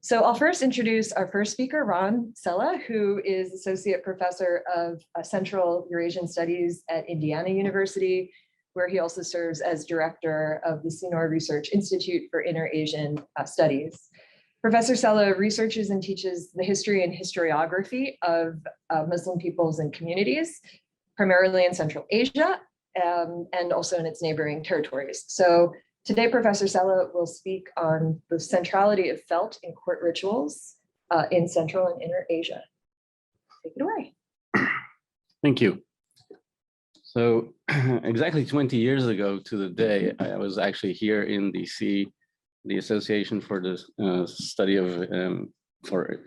So I'll first introduce our first speaker, Ron Sela, who is Associate Professor of Central Eurasian Studies at Indiana University, where he also serves as Director of the Sinor Research Institute for Inter-Asian Studies. Professor Sela researches and teaches the history and historiography of Muslim peoples and communities, primarily in Central Asia, and also in its neighboring territories. So today, Professor Sela will speak on the centrality of felt in court rituals in Central and Inner Asia. Take it away. Thank you. So exactly 20 years ago to the day, I was actually here in DC, the Association for the Study of for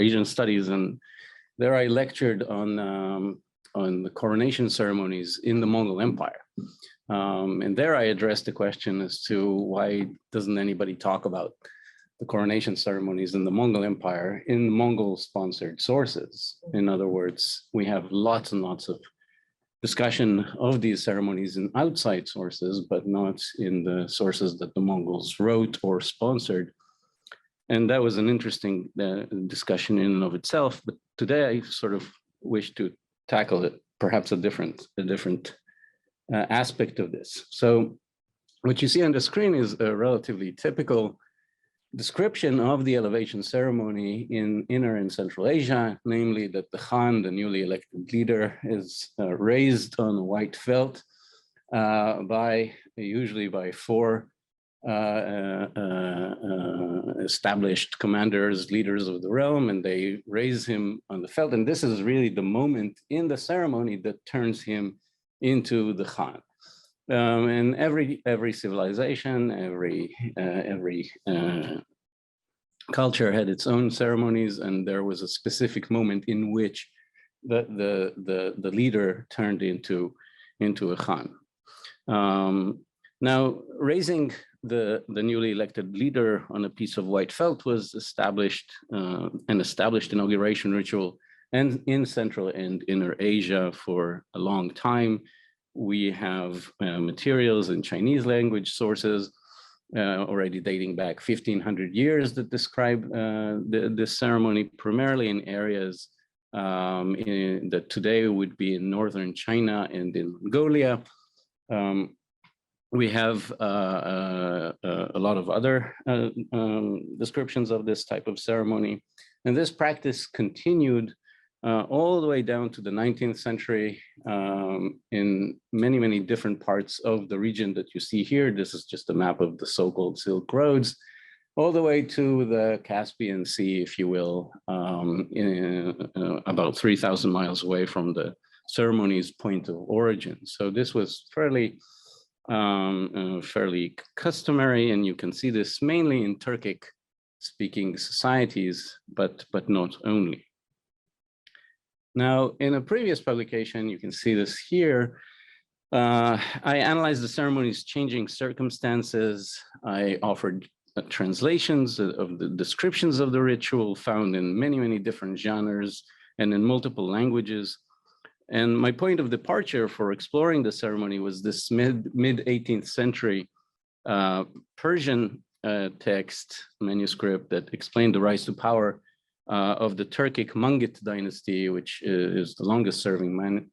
Asian Studies, and there I lectured on the coronation ceremonies in the Mongol Empire. And there I addressed the question as to why doesn't anybody talk about the coronation ceremonies in the Mongol Empire in Mongol-sponsored sources. In other words, we have lots and lots of discussion of these ceremonies in outside sources, but not in the sources that the Mongols wrote or sponsored. And that was an interesting discussion in and of itself. But today I sort of wish to tackle it, perhaps a different aspect of this. So what you see on the screen is a relatively typical description of the elevation ceremony in Inner and Central Asia, namely that the Khan, the newly elected leader, is raised on white felt usually by four established commanders, leaders of the realm, and they raise him on the felt. And this is really the moment in the ceremony that turns him into the Khan. And every civilization, every culture had its own ceremonies, and there was a specific moment in which the leader turned into a Khan. Now, raising the newly elected leader on a piece of white felt was an established inauguration ritual, and in Central and Inner Asia for a long time. We have materials in Chinese language sources already dating back 1,500 years that describe this ceremony, primarily in areas that today would be in northern China and in Mongolia. We have a lot of other descriptions of this type of ceremony. And this practice continued all the way down to the 19th century in many, many different parts of the region that you see here. This is just a map of the so-called Silk Roads, all the way to the Caspian Sea, if you will, about 3,000 miles away from the ceremony's point of origin. So this was fairly customary, and you can see this mainly in Turkic-speaking societies, but not only. Now, in a previous publication, you can see this here, I analyzed the ceremony's changing circumstances. I offered translations of the descriptions of the ritual found in many, many different genres and in multiple languages. And my point of departure for exploring the ceremony was this mid-18th century Persian text manuscript that explained the rise to power of the Turkic-Mongol dynasty, which is the longest-serving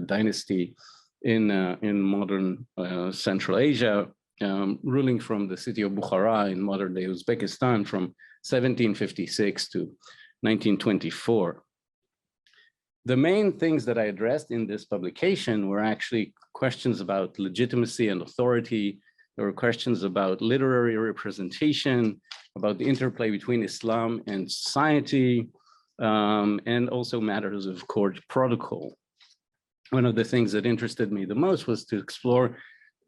dynasty in modern Central Asia, ruling from the city of Bukhara in modern-day Uzbekistan from 1756 to 1924. The main things that I addressed in this publication were actually questions about legitimacy and authority. There were questions about literary representation, about the interplay between Islam and society, and also matters of court protocol. One of the things that interested me the most was to explore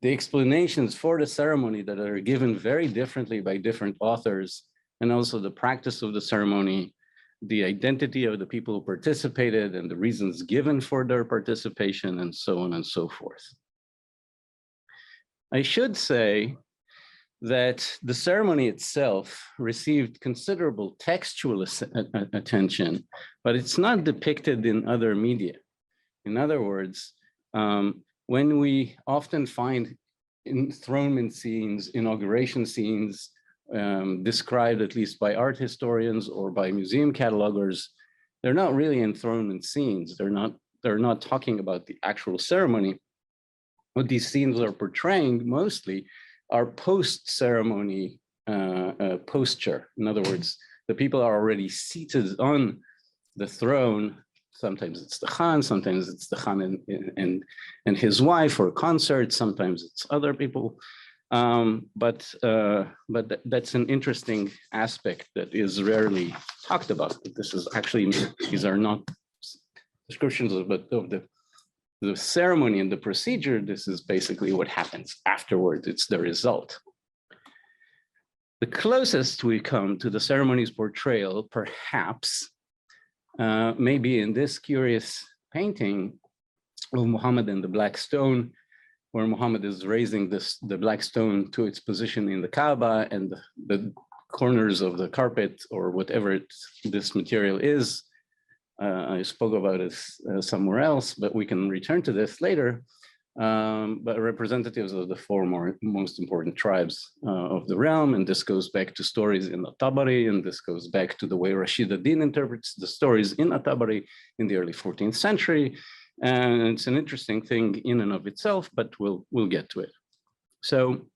the explanations for the ceremony that are given very differently by different authors, and also the practice of the ceremony, the identity of the people who participated, and the reasons given for their participation, and so on and so forth. I should say that the ceremony itself received considerable textual attention, but it's not depicted in other media. In other words, when we often find enthronement scenes, inauguration scenes, described at least by art historians or by museum catalogers, they're not really enthronement scenes. They're not talking about the actual ceremony. What these scenes are portraying mostly are post-ceremony posture. In other words, the people are already seated on the throne. Sometimes it's the Khan, sometimes it's the Khan and his wife for a concert, sometimes it's other people. But that's an interesting aspect that is rarely talked about. This is actually, these are not descriptions of the ceremony and the procedure. This is basically what happens afterwards. It's the result. The closest we come to the ceremony's portrayal, perhaps, maybe in this curious painting of Muhammad and the Black Stone, where Muhammad is raising the black stone to its position in the Kaaba, and the corners of the carpet or whatever this material is. I spoke about it somewhere else, but we can return to this later. But representatives of the four most important tribes of the realm, and this goes back to stories in At-Tabari, and this goes back to the way Rashid ad-Din interprets the stories in At-Tabari in the early 14th century. And it's an interesting thing in and of itself, but we'll get to it. So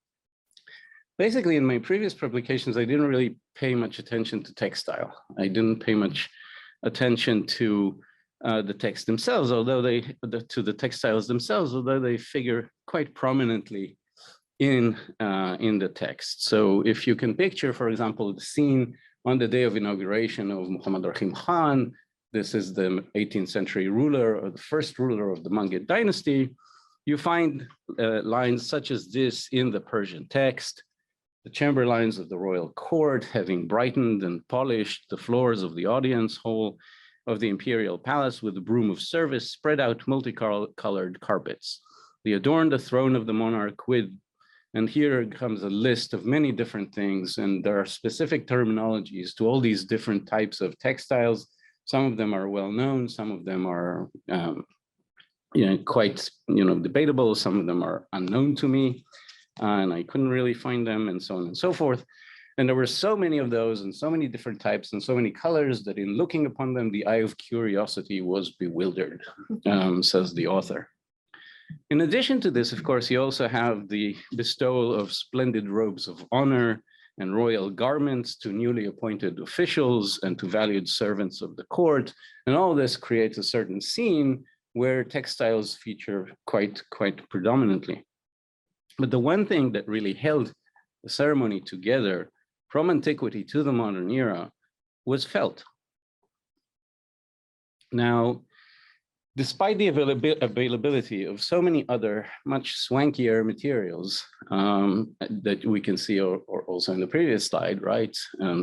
basically, in my previous publications, I didn't really pay much attention to textile. I didn't pay much attention to the texts themselves, although to the textiles themselves, although they figure quite prominently in the text. So if you can picture, for example, the scene on the day of inauguration of Muhammad Rahim Khan. This is the 18th century ruler, or the first ruler of the Mongol dynasty. You find lines such as this in the Persian text. The chamberlains of the royal court, having brightened and polished the floors of the audience hall of the imperial palace with the broom of service, spread out multicolored carpets. They adorned the throne of the monarch with, and here comes a list of many different things, and there are specific terminologies to all these different types of textiles. Some of them are well known, some of them are quite debatable, some of them are unknown to me, and I couldn't really find them, and so on and so forth. And there were so many of those and so many different types and so many colors that in looking upon them, the eye of curiosity was bewildered, says the author. In addition to this, of course, you also have the bestowal of splendid robes of honor and royal garments to newly appointed officials and to valued servants of the court. And all this creates a certain scene where textiles feature quite predominantly. But the one thing that really held the ceremony together from antiquity to the modern era was felt. Now, despite the availability of so many other much swankier materials that we can see or also in the previous slide, right?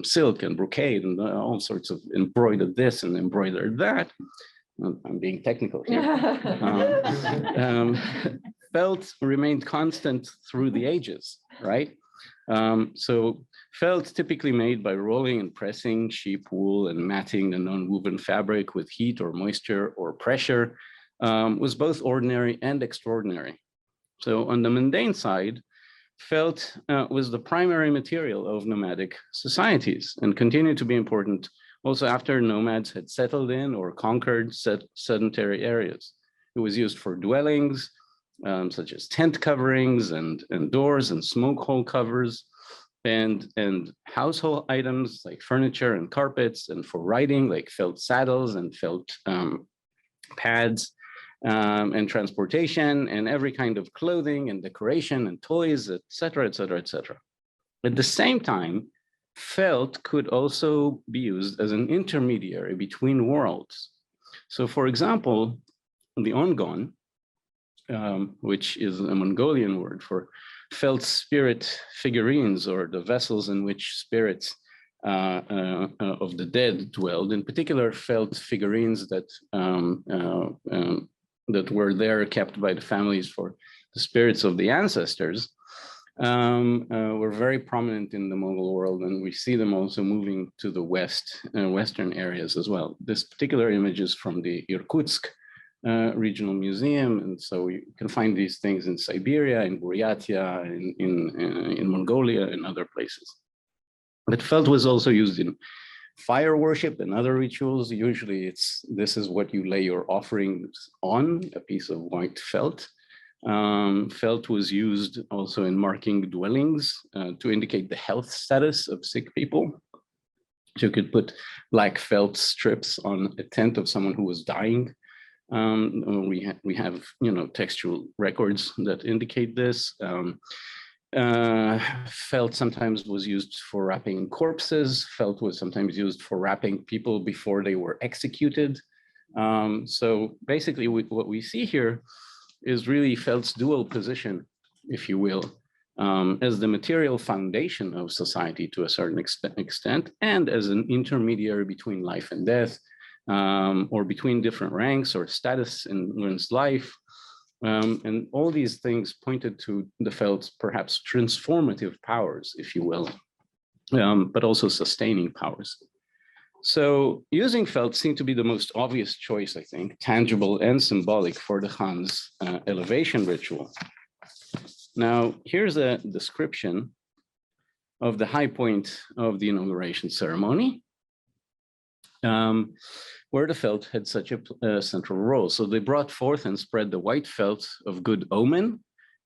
Silk and brocade and all sorts of embroidered this and embroidered that. I'm being technical here. Felt remained constant through the ages, right? So felt typically made by rolling and pressing sheep wool and matting the non-woven fabric with heat or moisture or pressure was both ordinary and extraordinary. So on the mundane side, felt was the primary material of nomadic societies and continued to be important also after nomads had settled in or conquered sedentary areas. It was used for dwellings, such as tent coverings and doors and smoke hole covers, and household items like furniture and carpets, and for riding like felt saddles and felt pads, and transportation and every kind of clothing and decoration and toys, et cetera, et cetera, et cetera. At the same time, felt could also be used as an intermediary between worlds. So for example, the ongon, which is a Mongolian word for felt spirit figurines, or the vessels in which spirits of the dead dwelled, in particular felt figurines that that were there kept by the families for the spirits of the ancestors, were very prominent in the Mongol world, and we see them also moving to the western areas as well. This particular image is from the Irkutsk regional museum, and so you can find these things in Siberia, in Buryatia, in Mongolia, and other places. But felt was also used in fire worship and other rituals. Usually this is what you lay your offerings on, a piece of white felt. Felt was used also in marking dwellings to indicate the health status of sick people. So you could put black felt strips on a tent of someone who was dying. We have textual records that indicate this. Felt sometimes was used for wrapping corpses. Felt was sometimes used for wrapping people before they were executed. So basically what we see here is really felt's dual position, if you will, as the material foundation of society to a certain extent, and as an intermediary between life and death, or between different ranks or status in one's life. And all these things pointed to the felt's perhaps transformative powers, if you will, but also sustaining powers. So using felt seemed to be the most obvious choice, I think, tangible and symbolic for the Khan's elevation ritual. Now, here's a description of the high point of the inauguration ceremony, where the felt had such a central role. So they brought forth and spread the white felt of good omen,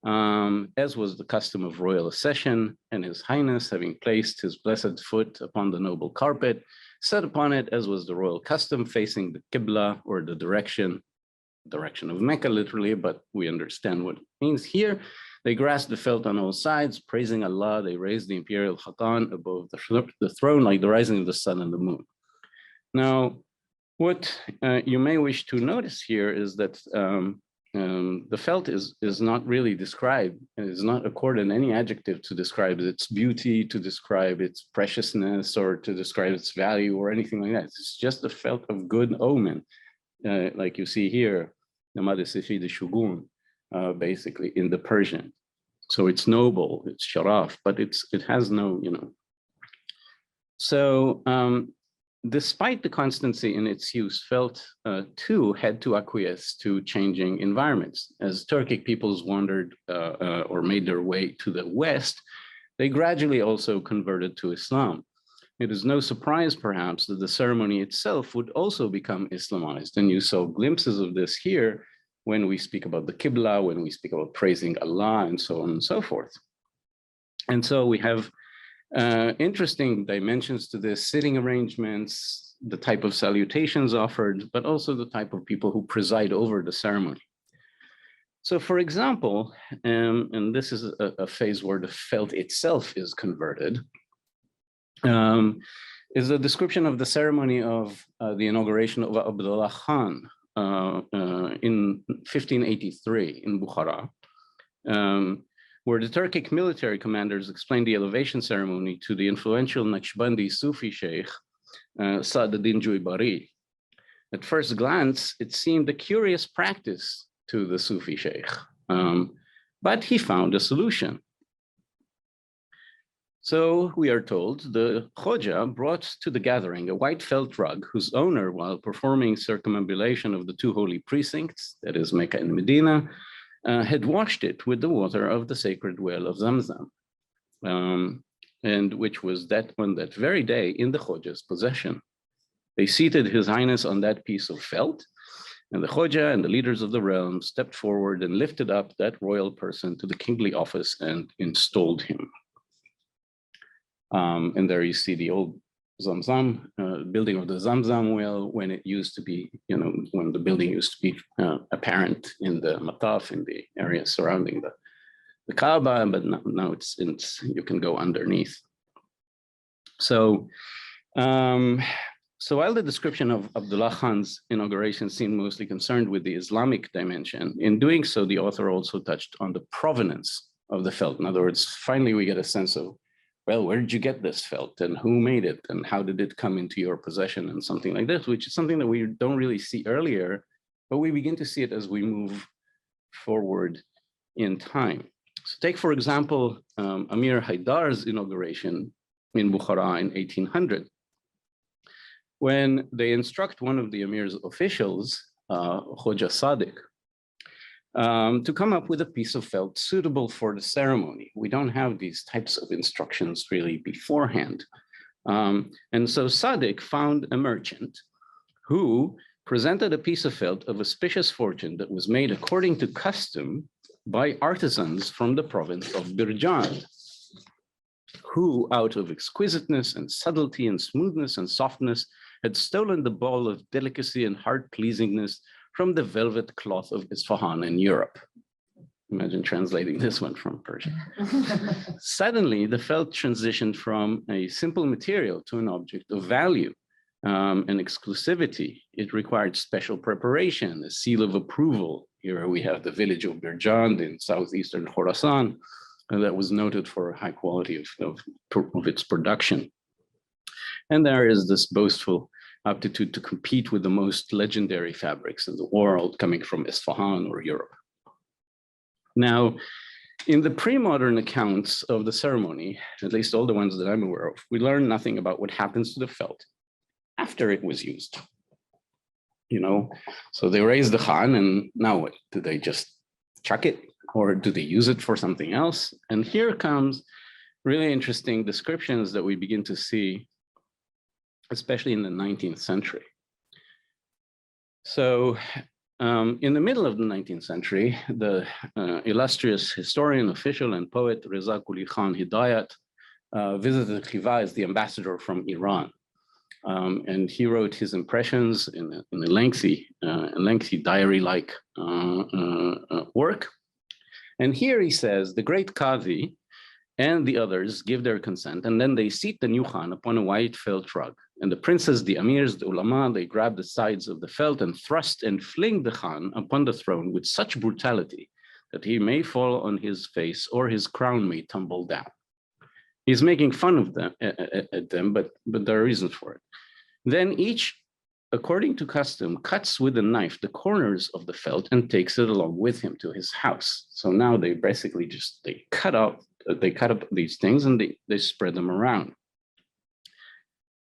as was the custom of royal accession, and His Highness, having placed his blessed foot upon the noble carpet, sat upon it, as was the royal custom, facing the Qibla, or the direction of Mecca, literally, but we understand what it means here. They grasped the felt on all sides, praising Allah. They raised the imperial khatan above the throne, like the rising of the sun and the moon. Now, what you may wish to notice here is that the felt is not really described, and is not accorded any adjective to describe its beauty, to describe its preciousness, or to describe its value, or anything like that. It's just the felt of good omen, like you see here, Namad Sifi de Shugun, basically in the Persian. So it's noble, it's sharaf, but it has no, So despite the constancy in its use, felt too had to acquiesce to changing environments. As Turkic peoples wandered or made their way to the West, they gradually also converted to Islam. It is no surprise, perhaps, that the ceremony itself would also become Islamized. And you saw glimpses of this here when we speak about the Qibla, when we speak about praising Allah, and so on and so forth. And so we have interesting dimensions to this: sitting arrangements, the type of salutations offered, but also the type of people who preside over the ceremony. So for example, and this is a phase where the felt itself is converted, is a description of the ceremony of the inauguration of Abdullah Khan in 1583 in Bukhara, where the Turkic military commanders explained the elevation ceremony to the influential Naqshbandi Sufi sheikh, Sa'd-ad-Din Juibari. At first glance, it seemed a curious practice to the Sufi sheikh, but he found a solution. So we are told the Khoja brought to the gathering a white felt rug whose owner, while performing circumambulation of the two holy precincts, that is Mecca and Medina, had washed it with the water of the sacred well of Zamzam, and which was on that very day in the Khoja's possession. They seated His Highness on that piece of felt, and the Khoja and the leaders of the realm stepped forward and lifted up that royal person to the kingly office and installed him. And there you see the old Zamzam, building of the Zamzam well, when it used to be, when the building used to be apparent in the Mataf, in the area surrounding the Kaaba, but now you can go underneath. So, so while the description of Abdullah Khan's inauguration seemed mostly concerned with the Islamic dimension, in doing so, the author also touched on the provenance of the felt. In other words, finally we get a sense of, well, where did you get this felt, and who made it, and how did it come into your possession, and something like this, which is something that we don't really see earlier, but we begin to see it as we move forward in time. So take, for example, Amir Haidar's inauguration in Bukhara in 1800, when they instruct one of the Amir's officials, Khoja Sadiq, to come up with a piece of felt suitable for the ceremony. We don't have these types of instructions really beforehand. And so Sadiq found a merchant who presented a piece of felt of auspicious fortune that was made according to custom by artisans from the province of Birjan, who out of exquisiteness and subtlety and smoothness and softness had stolen the ball of delicacy and heart-pleasingness from the velvet cloth of Isfahan in Europe. Imagine translating this one from Persian. Suddenly, the felt transitioned from a simple material to an object of value and exclusivity. It required special preparation, a seal of approval. Here we have the village of Birjan in southeastern Khorasan that was noted for high quality of its production. And there is this boastful aptitude to compete with the most legendary fabrics in the world coming from Isfahan or Europe. Now, in the pre-modern accounts of the ceremony, at least all the ones that I'm aware of, we learn nothing about what happens to the felt after it was used. You know, so they raise the Khan, and now what? Do they just chuck it, or do they use it for something else? And here comes really interesting descriptions that we begin to see, especially in the 19th century. So in the middle of the 19th century, the illustrious historian, official, and poet Reza Quli Khan Hidayat visited Khiva as the ambassador from Iran. And he wrote his impressions in a lengthy diary-like work. And here he says, the great Qadi and the others give their consent, and then they seat the new Khan upon a white felt rug. And the princes, the amirs, the ulama, they grab the sides of the felt and thrust and fling the Khan upon the throne with such brutality that he may fall on his face or his crown may tumble down. He's making fun of them, at them, but there are reasons for it. Then each, according to custom, cuts with a knife the corners of the felt and takes it along with him to his house. So now they basically they cut up these things and they spread them around.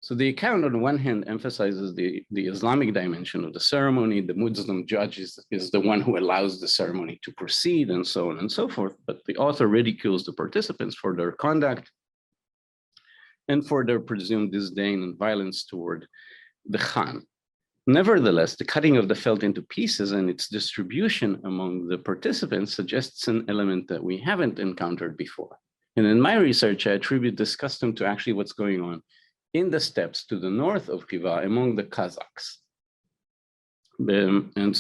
So the account on one hand emphasizes the Islamic dimension of the ceremony. The Muslim judge is the one who allows the ceremony to proceed and so on and so forth. But the author ridicules the participants for their conduct and for their presumed disdain and violence toward the Khan. Nevertheless, the cutting of the felt into pieces and its distribution among the participants suggests an element that we haven't encountered before. And in my research, I attribute this custom to actually what's going on in the steppes to the north of Khiva among the Kazakhs. And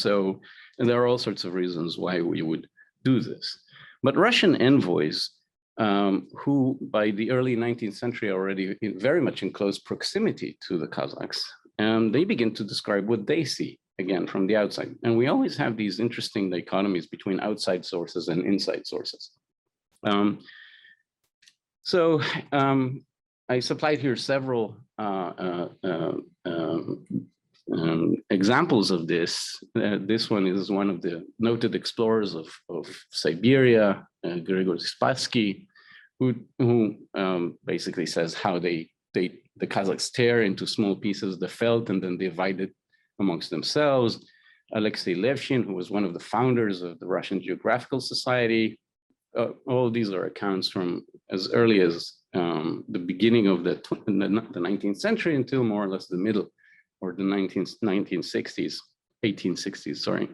there are all sorts of reasons why we would do this. But Russian envoys, who by the early 19th century are already very much in close proximity to the Kazakhs, they begin to describe what they see, again, from the outside. And we always have these interesting dichotomies between outside sources and inside sources. I supplied here several examples of this. This one is one of the noted explorers of Siberia, Grigor Spassky, who basically says how the Kazakhs tear into small pieces the felt and then divide it amongst themselves. Alexei Levshin, who was one of the founders of the Russian Geographical Society. All these are accounts from as early as the beginning of the 19th century until more or less the middle or the 1860s, sorry.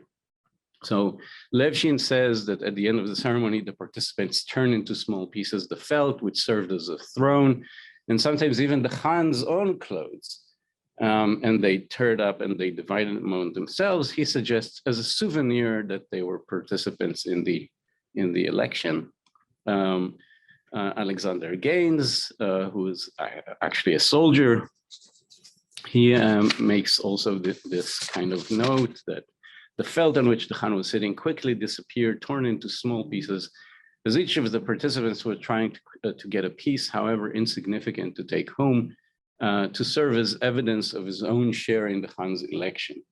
So Levshin says that at the end of the ceremony, the participants turn into small pieces the felt, which served as a throne, and sometimes even the Khan's own clothes. And they tear it up and they divide it among themselves. He suggests as a souvenir that they were participants in the election. Alexander Gaines, who is actually a soldier, he makes also this kind of note that the felt on which the Khan was sitting quickly disappeared, torn into small pieces, as each of the participants were trying to get a piece, however insignificant, to take home, to serve as evidence of his own share in the Khan's election.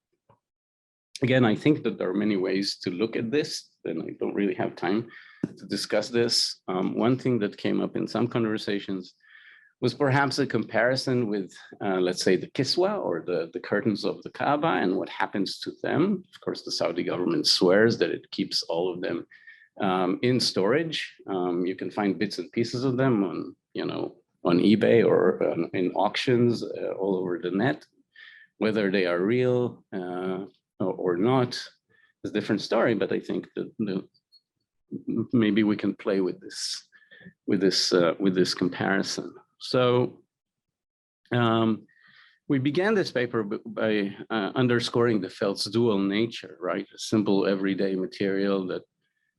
Again, I think that there are many ways to look at this, and I don't really have time to discuss this. One thing that came up in some conversations was perhaps a comparison with, let's say, the Kiswa or the curtains of the Kaaba and what happens to them. Of course, the Saudi government swears that it keeps all of them in storage. You can find bits and pieces of them on, on eBay or in auctions all over the net. Whether they are real or not is a different story, but I think that maybe we can play with this comparison. So we began this paper by underscoring the felt's dual nature, right? A simple everyday material that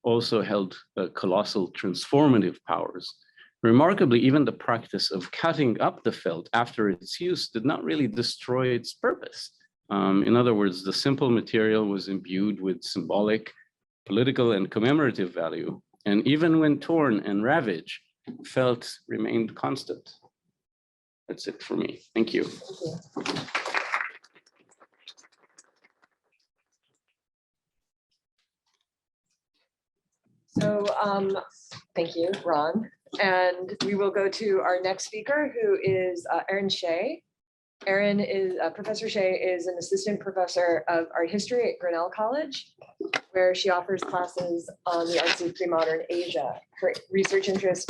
also held colossal transformative powers. Remarkably, even the practice of cutting up the felt after its use did not really destroy its purpose. In other words, the simple material was imbued with symbolic, political, and commemorative value. And even when torn and ravaged, felt remained constant. That's it for me. Thank you. So thank you, Ron. And we will go to our next speaker, who is Eiren Shea. Eiren is, Professor Shea is an assistant professor of art history at Grinnell College, where she offers classes on the arts of pre-modern Asia. Her research interests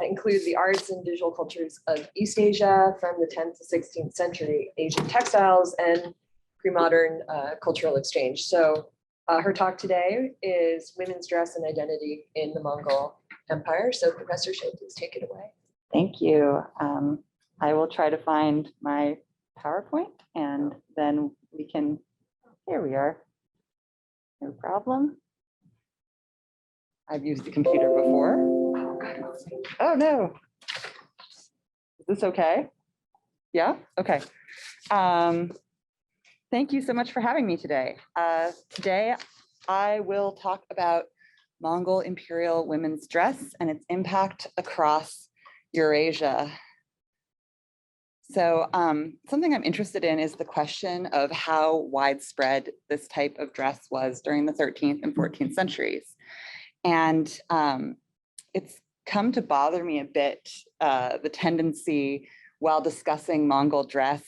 include the arts and visual cultures of East Asia from the 10th to 16th century, Asian textiles, and pre-modern cultural exchange. So her talk today is Women's Dress and Identity in the Mongol Empire. So Professor Shea, please take it away. Thank you. I will try to find my PowerPoint and then we can, here we are. No problem. I've used the computer before. Oh, God. Oh no. Is this okay? Yeah, okay. Thank you so much for having me today. Today, I will talk about Mongol imperial women's dress and its impact across Eurasia. So something I'm interested in is the question of how widespread this type of dress was during the 13th and 14th centuries. And it's come to bother me a bit, the tendency while discussing Mongol dress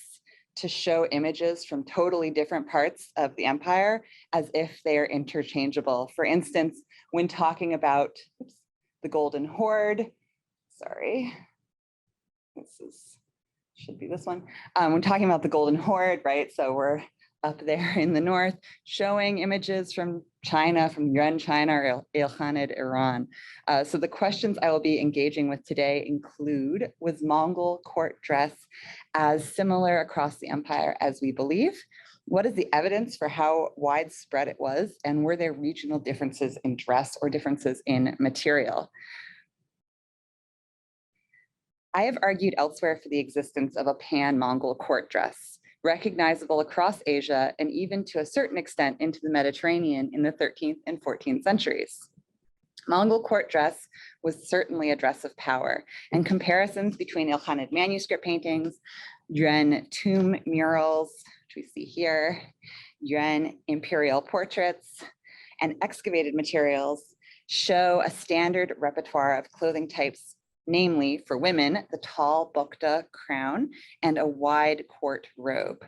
to show images from totally different parts of the empire as if they are interchangeable. For instance, when talking about the Golden Horde, sorry, should be this one. When talking about the Golden Horde, right? So we're up there in the north, showing images from China, from Yuan China or Ilkhanid Iran. So the questions I will be engaging with today include, was Mongol court dress as similar across the empire as we believe? What is the evidence for how widespread it was? And were there regional differences in dress or differences in material? I have argued elsewhere for the existence of a pan-Mongol court dress, recognizable across Asia and even to a certain extent into the Mediterranean in the 13th and 14th centuries. Mongol court dress was certainly a dress of power, and comparisons between Ilkhanid manuscript paintings, Yuan tomb murals, which we see here, Yuan imperial portraits, and excavated materials show a standard repertoire of clothing types, namely for women, the tall bokta crown and a wide court robe.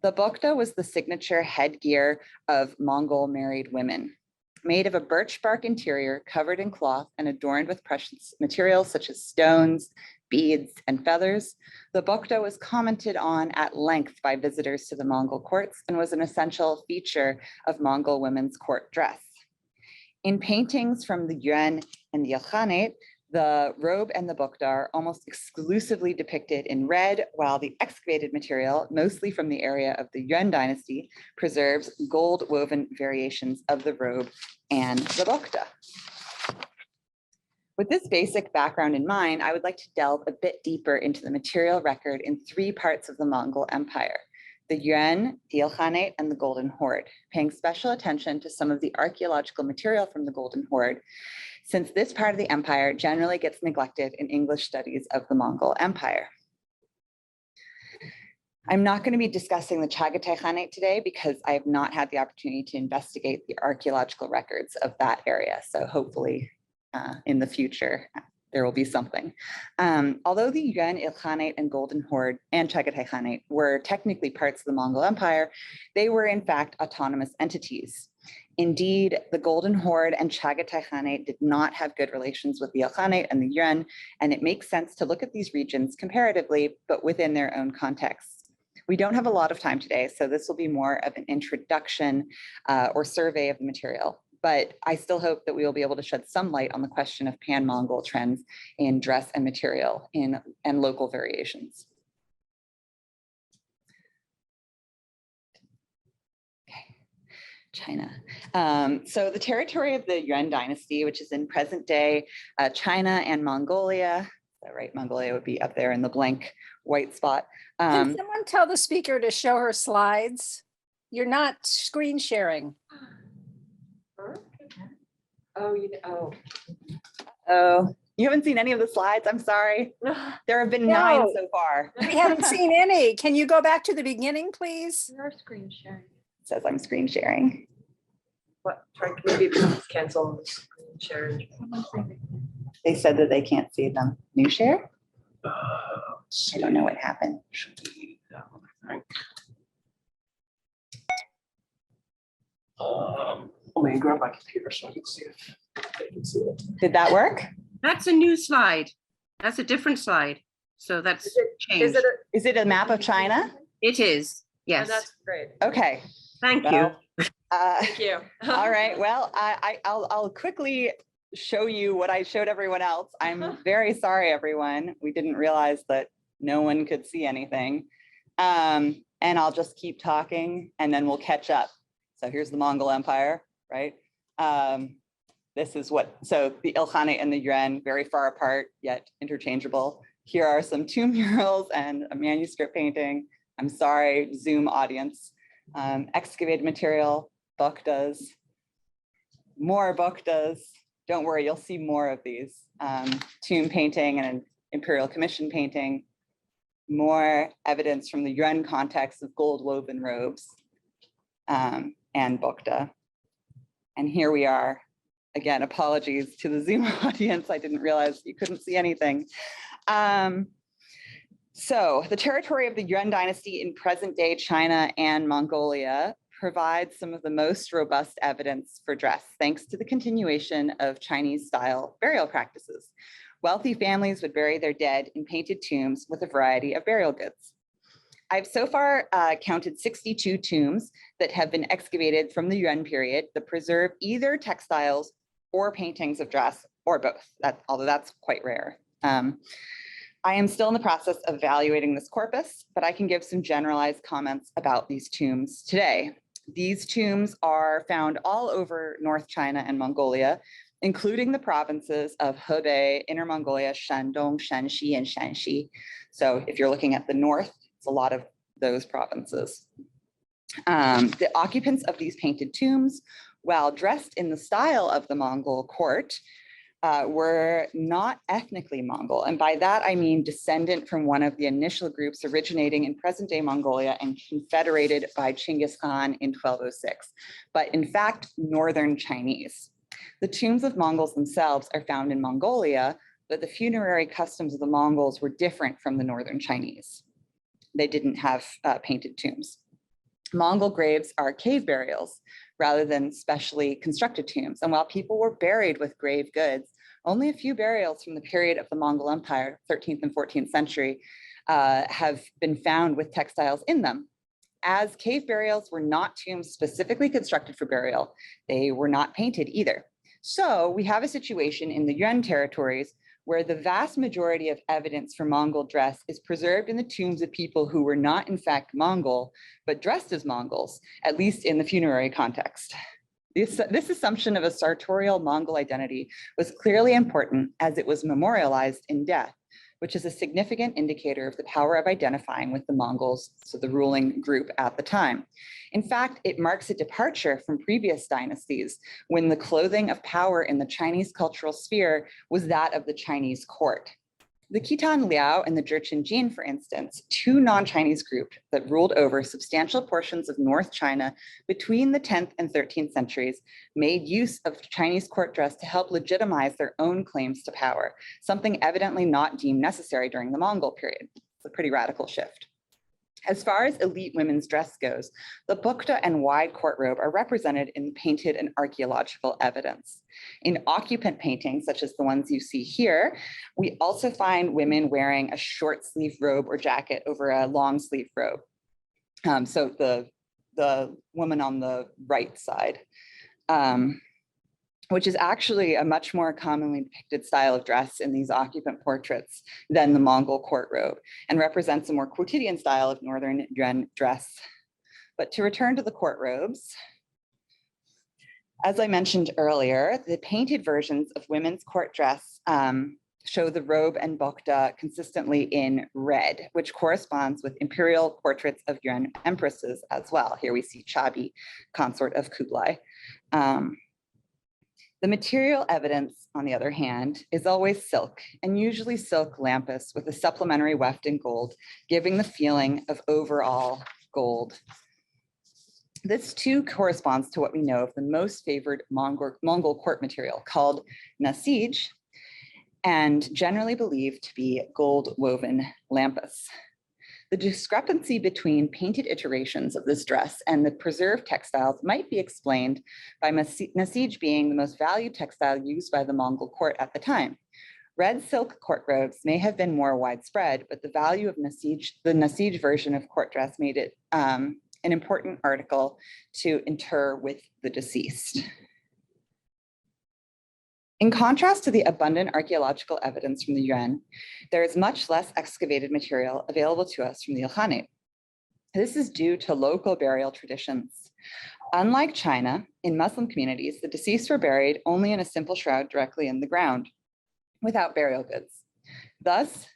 The bokta was the signature headgear of Mongol married women. Made of a birch bark interior covered in cloth and adorned with precious materials such as stones, beads, and feathers, the bokta was commented on at length by visitors to the Mongol courts and was an essential feature of Mongol women's court dress. In paintings from the Yuan and the Ilkhanate, the robe and the bokta are almost exclusively depicted in red, while the excavated material, mostly from the area of the Yuan dynasty, preserves gold woven variations of the robe and the bokta. With this basic background in mind, I would like to delve a bit deeper into the material record in three parts of the Mongol Empire: the Yuan, the Ilkhanate, and the Golden Horde, paying special attention to some of the archaeological material from the Golden Horde, since this part of the empire generally gets neglected in English studies of the Mongol Empire. I'm not going to be discussing the Chagatai Khanate today because I have not had the opportunity to investigate the archaeological records of that area. So hopefully in the future, there will be something. Although the Yuan, Ilkhanate, and Golden Horde and Chagatai Khanate were technically parts of the Mongol Empire, they were in fact autonomous entities. Indeed, the Golden Horde and Chagatai Khanate did not have good relations with the Ilkhanate and the Yuan, and it makes sense to look at these regions comparatively, but within their own contexts. We don't have a lot of time today, so this will be more of an introduction or survey of the material. But I still hope that we will be able to shed some light on the question of pan-Mongol trends in dress and material and local variations. Okay, China. So the territory of the Yuan dynasty, which is in present day China and Mongolia, is that right? Mongolia would be up there in the blank white spot. Can someone tell the speaker to show her slides? You're not screen sharing. Oh, you haven't seen any of the slides? I'm sorry. There have been 9 so far. We haven't seen any. Can you go back to the beginning, please? You're screen sharing. It says I'm screen sharing. What? Try maybe cancel the screen share. They said that they can't see them. New share? I don't know what happened. Let me grab my computer so I can see if they can see it. Did that work? That's a new slide. That's a different slide. So that's changed. Is it a map of China? It is, yes. That's great. Okay. Thank you. Well, Thank you. all right. Well, I'll quickly show you what I showed everyone else. I'm very sorry, everyone. We didn't realize that no one could see anything. And I'll just keep talking and then we'll catch up. So here's the Mongol Empire, right? This is so the Ilkhanate and the Yuan, very far apart, yet interchangeable. Here are some tomb murals and a manuscript painting. I'm sorry, Zoom audience. Excavated material, buktas, more buktas. Don't worry, you'll see more of these. Tomb painting and an imperial commission painting. More evidence from the Yuan context of gold woven robes and bukta. And here we are. Again, apologies to the Zoom audience. I didn't realize you couldn't see anything. So the territory of the Yuan dynasty in present day China and Mongolia provides some of the most robust evidence for dress, thanks to the continuation of Chinese style burial practices. Wealthy families would bury their dead in painted tombs with a variety of burial goods. I've so far counted 62 tombs that have been excavated from the Yuan period that preserve either textiles or paintings of dress or both, although that's quite rare. I am still in the process of evaluating this corpus, but I can give some generalized comments about these tombs today. These tombs are found all over North China and Mongolia, including the provinces of Hebei, Inner Mongolia, Shandong, Shanxi, and Shanxi. So if you're looking at the north, it's a lot of those provinces. The occupants of these painted tombs, while dressed in the style of the Mongol court, were not ethnically Mongol. And by that, I mean descendant from one of the initial groups originating in present-day Mongolia and confederated by Chinggis Khan in 1206, but in fact, Northern Chinese. The tombs of Mongols themselves are found in Mongolia, but the funerary customs of the Mongols were different from the Northern Chinese. They didn't have painted tombs. Mongol graves are cave burials rather than specially constructed tombs. And while people were buried with grave goods, only a few burials from the period of the Mongol Empire, 13th and 14th century, have been found with textiles in them. As cave burials were not tombs specifically constructed for burial, they were not painted either. So we have a situation in the Yuan territories where the vast majority of evidence for Mongol dress is preserved in the tombs of people who were not in fact Mongol, but dressed as Mongols, at least in the funerary context. This assumption of a sartorial Mongol identity was clearly important as it was memorialized in death, which is a significant indicator of the power of identifying with the Mongols, so the ruling group at the time. In fact, it marks a departure from previous dynasties when the clothing of power in the Chinese cultural sphere was that of the Chinese court. The Khitan Liao and the Jurchen Jin, for instance, two non-Chinese groups that ruled over substantial portions of North China between the 10th and 13th centuries, made use of Chinese court dress to help legitimize their own claims to power, something evidently not deemed necessary during the Mongol period. It's a pretty radical shift. As far as elite women's dress goes, the bukta and wide court robe are represented in painted and archaeological evidence. In occupant paintings, such as the ones you see here, we also find women wearing a short sleeve robe or jacket over a long sleeve robe. So the woman on the right side, which is actually a much more commonly depicted style of dress in these occupant portraits than the Mongol court robe, and represents a more quotidian style of Northern Yuan dress. But to return to the court robes, as I mentioned earlier, the painted versions of women's court dress show the robe and bukta consistently in red, which corresponds with imperial portraits of Yuan empresses as well. Here we see Chabi, consort of Kublai. The material evidence, on the other hand, is always silk, and usually silk lampas with a supplementary weft in gold, giving the feeling of overall gold. This too corresponds to what we know of the most favored Mongol court material called nasij, and generally believed to be gold woven lampas. The discrepancy between painted iterations of this dress and the preserved textiles might be explained by nasij being the most valued textile used by the Mongol court at the time. Red silk court robes may have been more widespread, but the value of nasij, the nasij version of court dress, made it an important article to inter with the deceased. In contrast to the abundant archaeological evidence from the Yuan, there is much less excavated material available to us from the Ilkhanate. This is due to local burial traditions. Unlike China, in Muslim communities, the deceased were buried only in a simple shroud directly in the ground, without burial goods. Thus,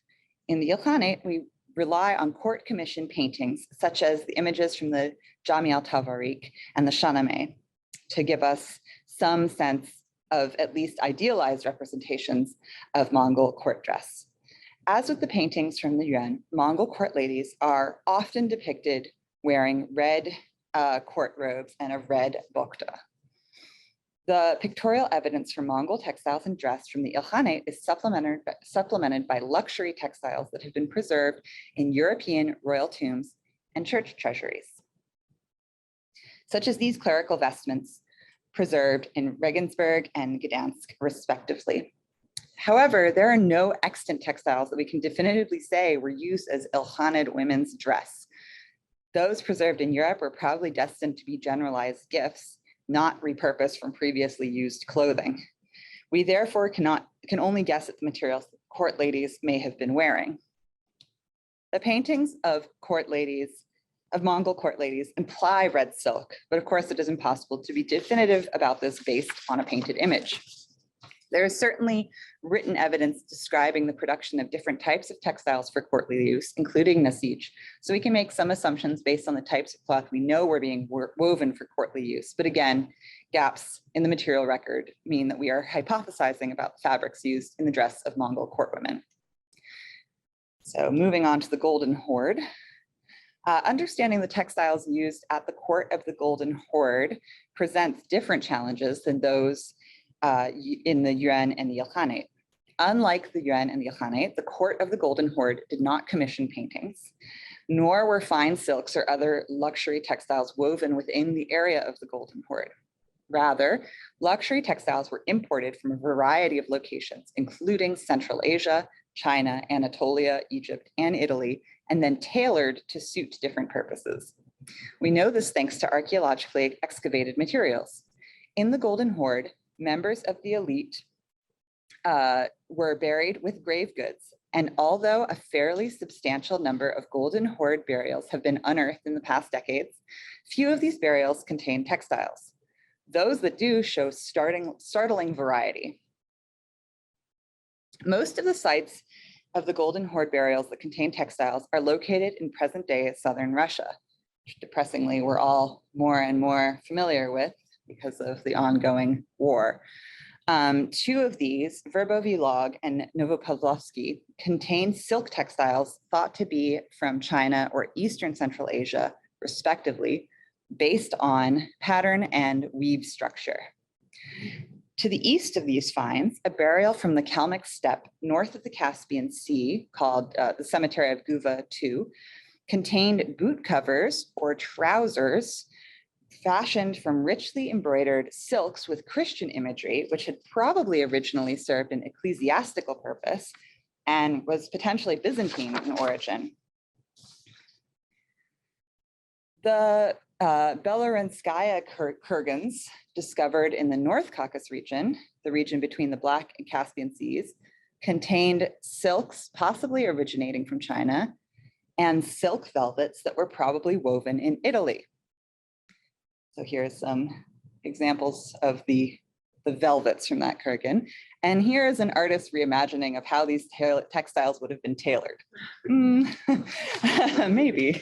in the Ilkhanate, we rely on court commission paintings, such as the images from the Jami al-Tawarik and the Shahnameh, to give us some sense of at least idealized representations of Mongol court dress. As with the paintings from the Yuan, Mongol court ladies are often depicted wearing red court robes and a red bukta. The pictorial evidence for Mongol textiles and dress from the Ilkhanate is supplemented by luxury textiles that have been preserved in European royal tombs and church treasuries, such as these clerical vestments preserved in Regensburg and Gdansk, respectively. However, there are no extant textiles that we can definitively say were used as Ilkhanid women's dress. Those preserved in Europe were probably destined to be generalized gifts, not repurposed from previously used clothing. We therefore can only guess at the materials that court ladies may have been wearing. The paintings of Mongol court ladies imply red silk, but of course it is impossible to be definitive about this based on a painted image. There is certainly written evidence describing the production of different types of textiles for courtly use, including nasij, so we can make some assumptions based on the types of cloth we know were being woven for courtly use. But again, gaps in the material record mean that we are hypothesizing about fabrics used in the dress of Mongol court women. So moving on to the Golden Horde. Understanding the textiles used at the court of the Golden Horde presents different challenges than those in the Yuan and the Ilkhanate. Unlike the Yuan and the Ilkhanate, the court of the Golden Horde did not commission paintings, nor were fine silks or other luxury textiles woven within the area of the Golden Horde. Rather, luxury textiles were imported from a variety of locations, including Central Asia, China, Anatolia, Egypt, and Italy, and then tailored to suit different purposes. We know this thanks to archaeologically excavated materials. In the Golden Horde, members of the elite were buried with grave goods, and although a fairly substantial number of Golden Horde burials have been unearthed in the past decades, few of these burials contain textiles. Those that do show startling variety. Most of the sites of the Golden Horde burials that contain textiles are located in present-day southern Russia, which depressingly we're all more and more familiar with because of the ongoing war. Two of these, Verbovilog and Novopavlovsky, contain silk textiles thought to be from China or Eastern Central Asia, respectively, based on pattern and weave structure. To the east of these finds, a burial from the Kalmyk steppe north of the Caspian Sea, called the Cemetery of Guva II, contained boot covers or trousers fashioned from richly embroidered silks with Christian imagery, which had probably originally served an ecclesiastical purpose and was potentially Byzantine in origin. The Belaruskaya kurgans, discovered in the North Caucasus region, the region between the Black and Caspian Seas, contained silks possibly originating from China and silk velvets that were probably woven in Italy. So here's some examples of the velvets from that kurgan. And here is an artist's reimagining of how these textiles would have been tailored. Maybe.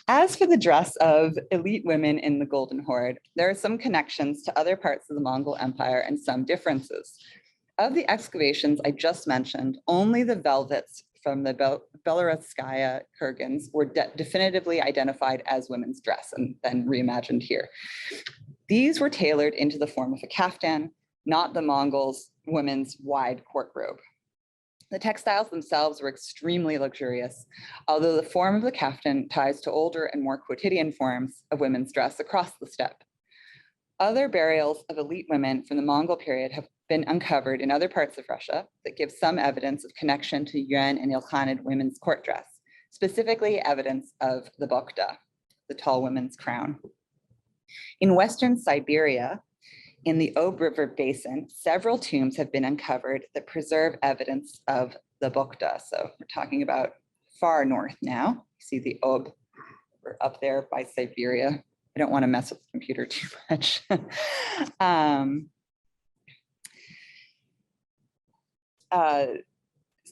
As for the dress of elite women in the Golden Horde, there are some connections to other parts of the Mongol Empire and some differences. Of the excavations I just mentioned, only the velvets from the Belaruskaya kurgans were definitively identified as women's dress and then reimagined here. These were tailored into the form of a kaftan, not the Mongols' women's wide court robe. The textiles themselves were extremely luxurious, although the form of the kaftan ties to older and more quotidian forms of women's dress across the steppe. Other burials of elite women from the Mongol period have been uncovered in other parts of Russia that give some evidence of connection to Yuan and Ilkhanid women's court dress, specifically evidence of the bokda, the tall women's crown. In Western Siberia, in the Ob River Basin, several tombs have been uncovered that preserve evidence of the bokda. So we're talking about far north now. You see the Ob, we're up there by Siberia. I don't want to mess with the computer too much.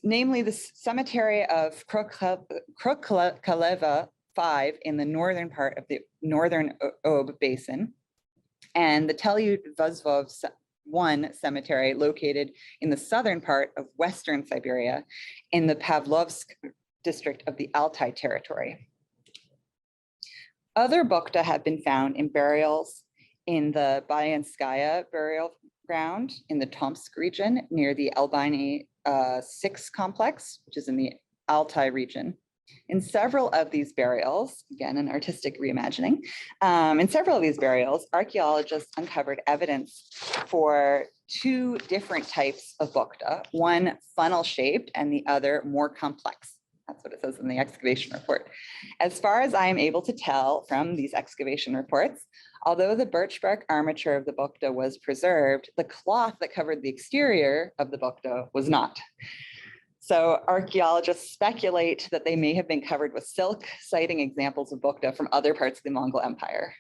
Namely the cemetery of Krokhaleva 5 in the northern part of the northern Ob Basin, and the Telyut Vazvov 1 cemetery located in the southern part of Western Siberia in the Pavlovsk district of the Altai territory. Other bokda have been found in burials in the Bayanskaya burial ground in the Tomsk region near the Albany 6 complex, which is in the Altai region. In several of these burials, again, an artistic reimagining, in several of these burials, archaeologists uncovered evidence for two different types of bokda, one funnel-shaped and the other more complex. That's what it says in the excavation report. As far as I am able to tell from these excavation reports, although the birch bark armature of the bokda was preserved, the cloth that covered the exterior of the bokda was not. So archaeologists speculate that they may have been covered with silk, citing examples of bokda from other parts of the Mongol Empire.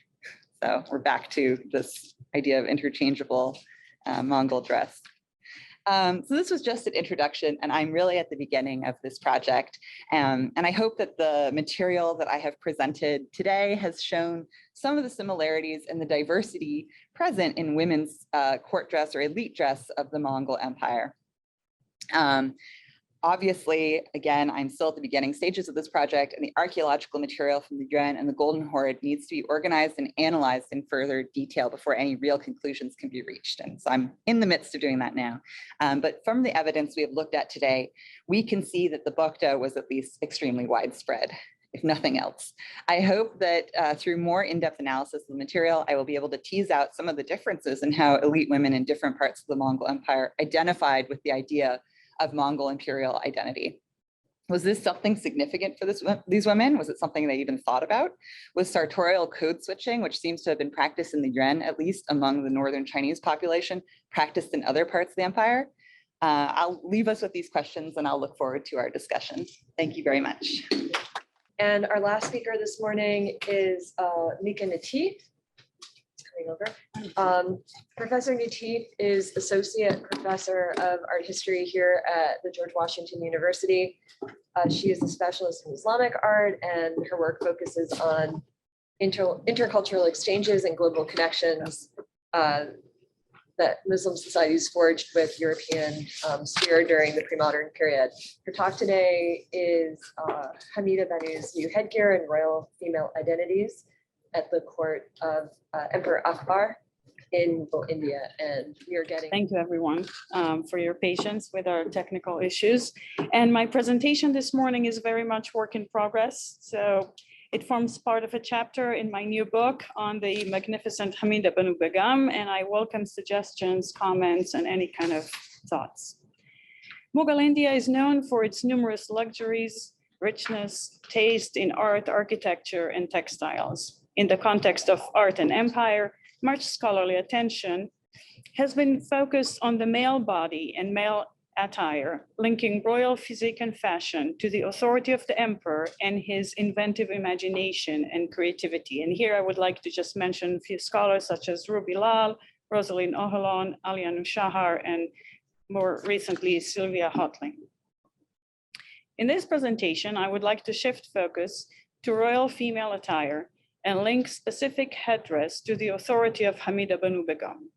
So we're back to this idea of interchangeable Mongol dress. So this was just an introduction, and I'm really at the beginning of this project. And I hope that the material that I have presented today has shown some of the similarities and the diversity present in women's court dress or elite dress of the Mongol Empire. Obviously, again, I'm still at the beginning stages of this project, and the archaeological material from the Yuan and the Golden Horde needs to be organized and analyzed in further detail before any real conclusions can be reached. And so I'm in the midst of doing that now. But from the evidence we have looked at today, we can see that the bokda was at least extremely widespread, if nothing else. I hope that through more in-depth analysis of the material, I will be able to tease out some of the differences in how elite women in different parts of the Mongol Empire identified with the idea of Mongol imperial identity. Was this something significant for these women? Was it something they even thought about? Was sartorial code switching, which seems to have been practiced in the Yuan, at least among the northern Chinese population, practiced in other parts of the empire? I'll leave us with these questions and I'll look forward to our discussion. Thank you very much. And our last speaker this morning is Mika Natif. Over. Professor Natif is Associate Professor of Art History here at the George Washington University. She is a specialist in Islamic art, and her work focuses on intercultural exchanges and global connections that Muslim societies forged with European sphere during the pre-modern period. Her talk today is Hamida Banu's new headgear and royal female identities at the court of Emperor Akbar in Mughal India. And we are getting— Thank you, everyone, for your patience with our technical issues. And my presentation this morning is very much work in progress. So it forms part of a chapter in my new book on the magnificent Hamida Banu Begum, and I welcome suggestions, comments, and any kind of thoughts. Mughal India is known for its numerous luxuries, richness, taste in art, architecture, and textiles. In the context of art and empire, much scholarly attention has been focused on the male body and male attire, linking royal physique and fashion to the authority of the emperor and his inventive imagination and creativity. And here I would like to just mention a few scholars such as Ruby Lal, Rosalind Oholon, Alianu Shahar, and more recently, Sylvia Hotling. In this presentation, I would like to shift focus to royal female attire and link specific headdress to the authority of Hamida Banu Begum.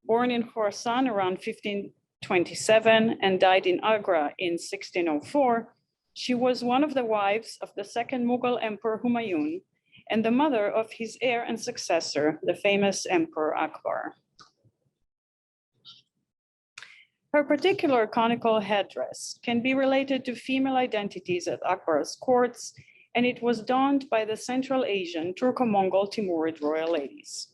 Born in Khorasan around 1527 and died in Agra in 1604, she was one of the wives of the second Mughal Emperor Humayun and the mother of his heir and successor, the famous Emperor Akbar. Her particular conical headdress can be related to female identities at Akbar's courts, and it was donned by the Central Asian Turko-Mongol Timurid royal ladies.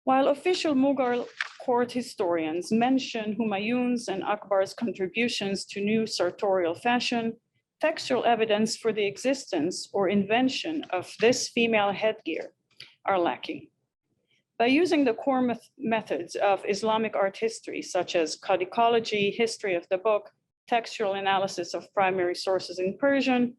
While official Mughal court historians mention Humayun's and Akbar's contributions to new sartorial fashion, textual evidence for the existence or invention of this female headgear are lacking. By using the core methods of Islamic art history, such as codicology, history of the book, textual analysis of primary sources in Persian,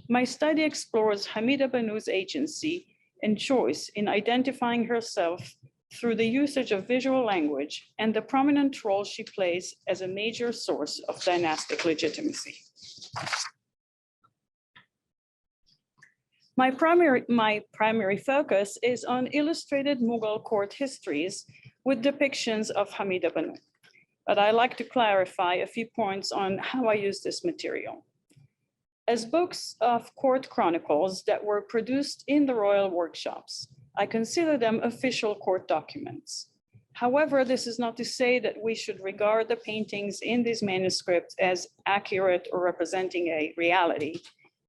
my study explores Hamida Banu's agency and choice in identifying herself through the usage of visual language and the prominent role she plays as a major source of dynastic legitimacy. My primary focus is on illustrated Mughal court histories with depictions of Hamida Banu, but I like to clarify a few points on how I use this material. As books of court chronicles that were produced in the royal workshops, I consider them official court documents. However, this is not to say that we should regard the paintings in these manuscripts as accurate or representing a reality,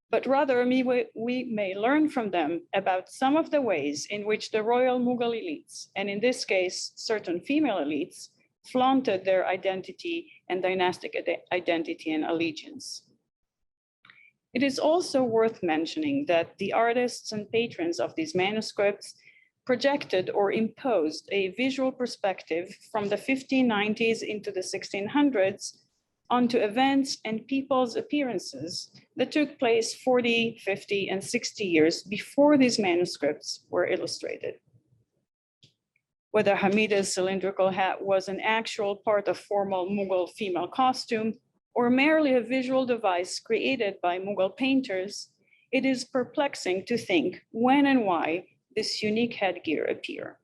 but rather we may learn from them about some of the ways in which the royal Mughal elites, and in this case, certain female elites, flaunted their identity and dynastic identity and allegiance. It is also worth mentioning that the artists and patrons of these manuscripts projected or imposed a visual perspective from the 1590s into the 1600s onto events and people's appearances that took place 40, 50, and 60 years before these manuscripts were illustrated. Whether Hamida's cylindrical hat was an actual part of formal Mughal female costume or merely a visual device created by Mughal painters, it is perplexing to think when and why this unique headgear appeared.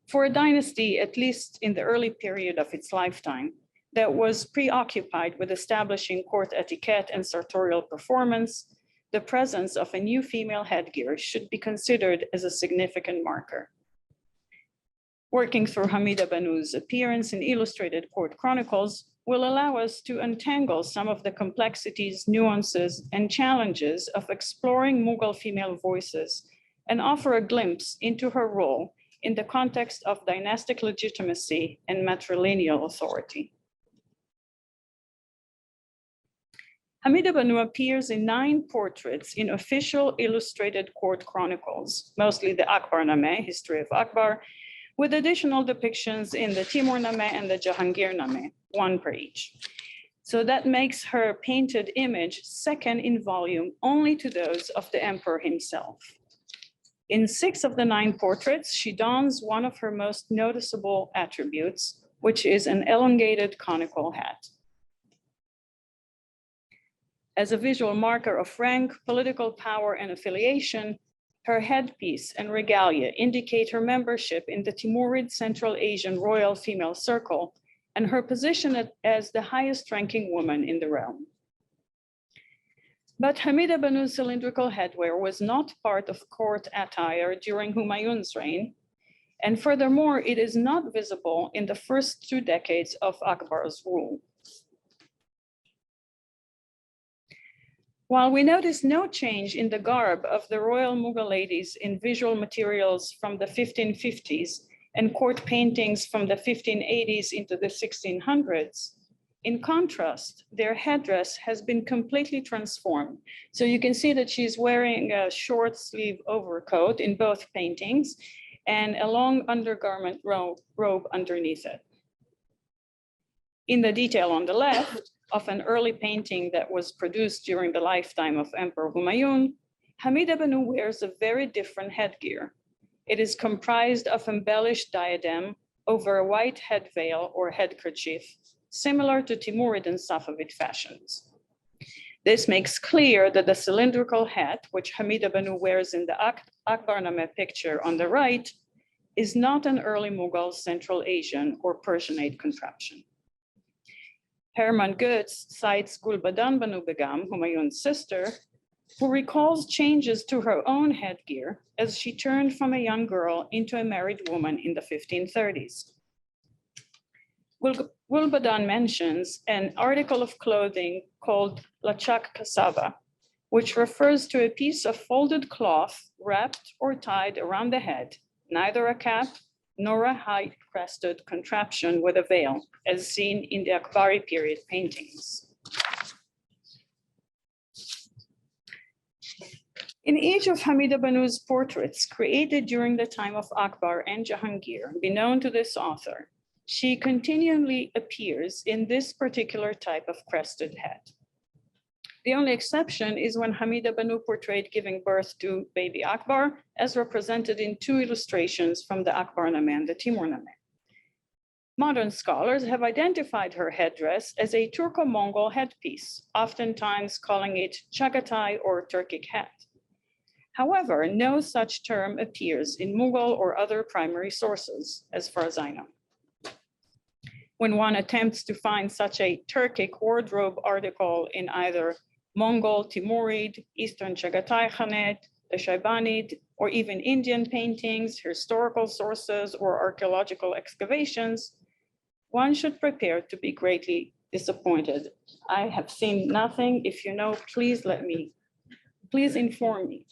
For a dynasty, at least in the early period of its lifetime, that was preoccupied with establishing court etiquette and sartorial performance, the presence of a new female headgear should be considered as a significant marker. Working through Hamida Banu's appearance in illustrated court chronicles will allow us to untangle some of the complexities, nuances, and challenges of exploring Mughal female voices and offer a glimpse into her role in the context of dynastic legitimacy and matrilineal authority. Hamida Banu appears in 9 portraits in official illustrated court chronicles, mostly the Akbarnameh, History of Akbar, with additional depictions in the Timurnameh and the Jahangirnameh, 1 per each. So that makes her painted image second in volume only to those of the emperor himself. In 6 of the 9 portraits, she dons one of her most noticeable attributes, which is an elongated conical hat. As a visual marker of rank, political power, and affiliation, Her headpiece and regalia indicate her membership in the Timurid Central Asian royal female circle and her position as the highest ranking woman in the realm. But Hamida Banu's cylindrical headwear was not part of court attire during Humayun's reign, and furthermore, it is not visible in the first 2 decades of Akbar's rule. While we notice no change in the garb of the royal Mughal ladies in visual materials from the 1550s and court paintings from the 1580s into the 1600s, in contrast, their headdress has been completely transformed. So you can see that she's wearing a short sleeve overcoat in both paintings and a long undergarment robe underneath it. In the detail on the left of an early painting that was produced during the lifetime of Emperor Humayun, Hamida Banu wears a very different headgear. It is comprised of embellished diadem over a white head veil or head kerchief, similar to Timurid and Safavid fashions. This makes clear that the cylindrical hat, which Hamida Banu wears in the Akbarnameh picture on the right, is not an early Mughal Central Asian or Persianate contraption. Hermann Goetz cites Gulbadan Banu Begum, Humayun's sister, who recalls changes to her own headgear as she turned from a young girl into a married woman in the 1530s. Gulbadan mentions an article of clothing called lachak kasava, which refers to a piece of folded cloth wrapped or tied around the head, neither a cap nor a high-crested contraption with a veil, as seen in the Akbari period paintings. In each of Hamida Banu's portraits created during the time of Akbar and Jahangir, beknown to this author, she continually appears in this particular type of crested hat. The only exception is when Hamida Banu portrayed giving birth to baby Akbar, as represented in 2 illustrations from the Akbarnameh and the Timurnameh. Modern scholars have identified her headdress as a Turko-Mongol headpiece, oftentimes calling it Chagatai or Turkic hat. However, no such term appears in Mughal or other primary sources, as far as I know. When one attempts to find such a Turkic wardrobe article in either Mongol, Timurid, Eastern Chagatai Khanet, the Shaibanid, or even Indian paintings, historical sources, or archaeological excavations, one should prepare to be greatly disappointed. I have seen nothing. If you know, please inform me.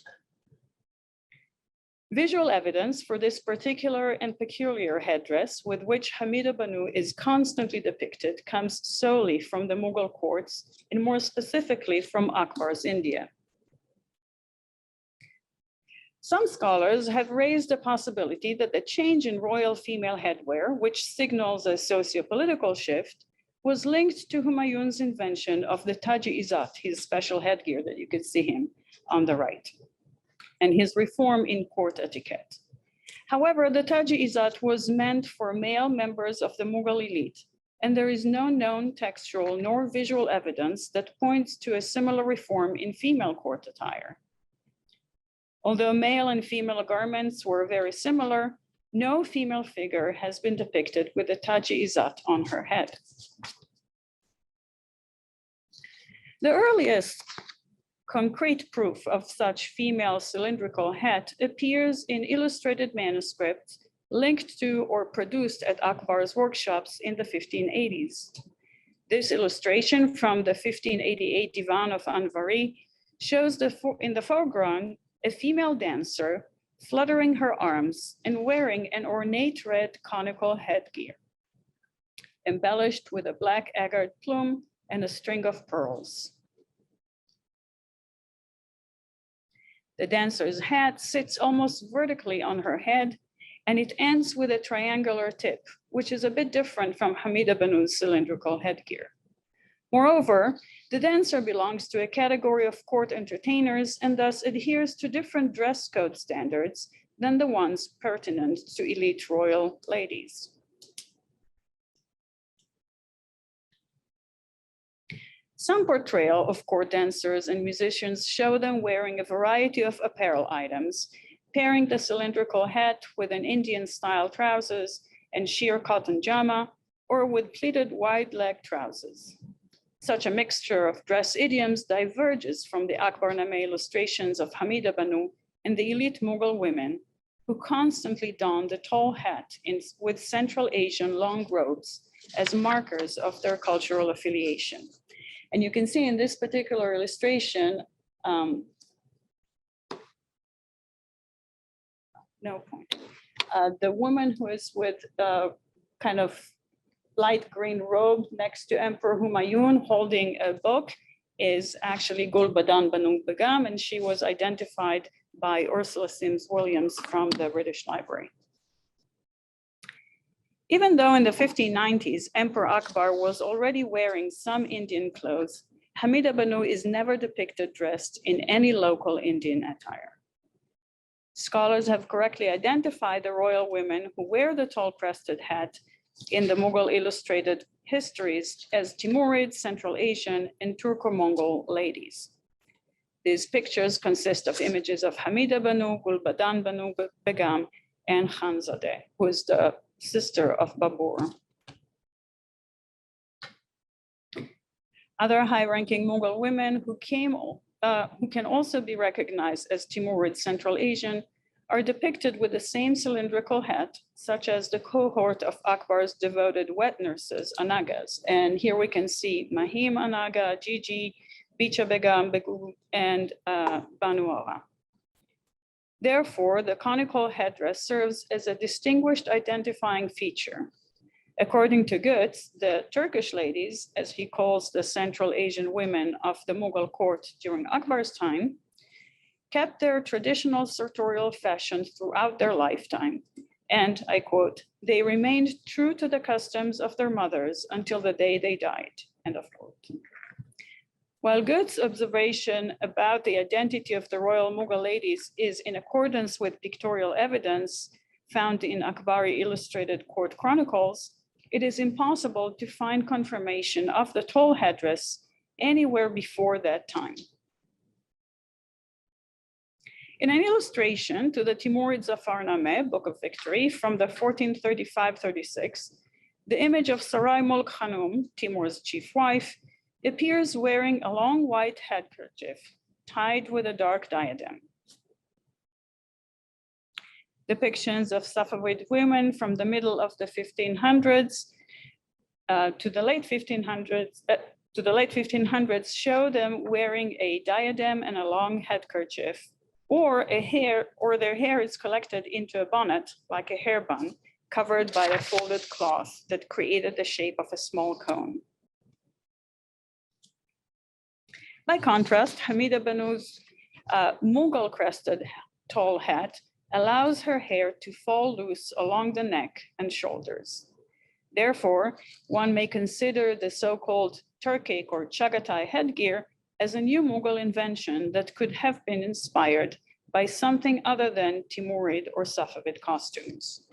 Visual evidence for this particular and peculiar headdress with which Hamida Banu is constantly depicted comes solely from the Mughal courts, and more specifically from Akbar's India. Some scholars have raised the possibility that the change in royal female headwear, which signals a socio-political shift, was linked to Humayun's invention of the Taji-Izat, his special headgear that you could see him on the right, and his reform in court etiquette. However, the Taji-Izat was meant for male members of the Mughal elite, and there is no known textual nor visual evidence that points to a similar reform in female court attire. Although male and female garments were very similar, no female figure has been depicted with the Taji-Izat on her head. The earliest concrete proof of such female cylindrical hat appears in illustrated manuscripts linked to or produced at Akbar's workshops in the 1580s. This illustration from the 1588 Divan of Anvari shows in the foreground a female dancer fluttering her arms and wearing an ornate red conical headgear, embellished with a black agate plume and a string of pearls. The dancer's hat sits almost vertically on her head, and it ends with a triangular tip, which is a bit different from Hamida Banu's cylindrical headgear. Moreover, the dancer belongs to a category of court entertainers and thus adheres to different dress code standards than the ones pertinent to elite royal ladies. Some portrayal of court dancers and musicians show them wearing a variety of apparel items, pairing the cylindrical hat with an Indian-style trousers and sheer cotton jama, or with pleated wide-leg trousers. Such a mixture of dress idioms diverges from the Akbarname illustrations of Hamida Banu and the elite Mughal women, who constantly don the tall hat with Central Asian long robes as markers of their cultural affiliation. And you can see in this particular illustration, the woman who is with kind of light green robe next to Emperor Humayun holding a book is actually Gulbadan Banu Begum, and she was identified by Ursula Sims Williams from the British Library. Even though in the 1590s, Emperor Akbar was already wearing some Indian clothes, Hamida Banu is never depicted dressed in any local Indian attire. Scholars have correctly identified the royal women who wear the tall crested hat in the Mughal illustrated histories as Timurid, Central Asian, and Turko-Mongol ladies. These pictures consist of images of Hamida Banu, Gulbadan Banu Begum, and Khanzadeh, who is the sister of Babur. Other high-ranking Mughal women who can also be recognized as Timurid Central Asian are depicted with the same cylindrical hat, such as the cohort of Akbar's devoted wet nurses, Anagas. And here we can see Mahim Anaga, Gigi, Bicha Begum, Begu, and Banu Aura. Therefore, the conical headdress serves as a distinguished identifying feature. According to Goetz, the Turkish ladies, as he calls the Central Asian women of the Mughal court during Akbar's time, kept their traditional sartorial fashion throughout their lifetime. And I quote, "They remained true to the customs of their mothers until the day they died," end of quote. While Goetz's observation about the identity of the royal Mughal ladies is in accordance with pictorial evidence found in Akbari illustrated court chronicles, it is impossible to find confirmation of the tall headdress anywhere before that time. In an illustration to the Timurid Zafarnameh, Book of Victory, from the 1435-36, the image of Sarai Mulk Khanum, Timur's chief wife, appears wearing a long white handkerchief tied with a dark diadem. Depictions of Safavid women from the middle of the 1500s to the late 1500s show them wearing a diadem and a long handkerchief, or their hair is collected into a bonnet, like a hair bun, covered by a folded cloth that created the shape of a small cone. By contrast, Hamida Banu's Mughal crested tall hat allows her hair to fall loose along the neck and shoulders. Therefore, one may consider the so-called Turkic or Chagatai headgear as a new Mughal invention that could have been inspired by something other than Timurid or Safavid costumes.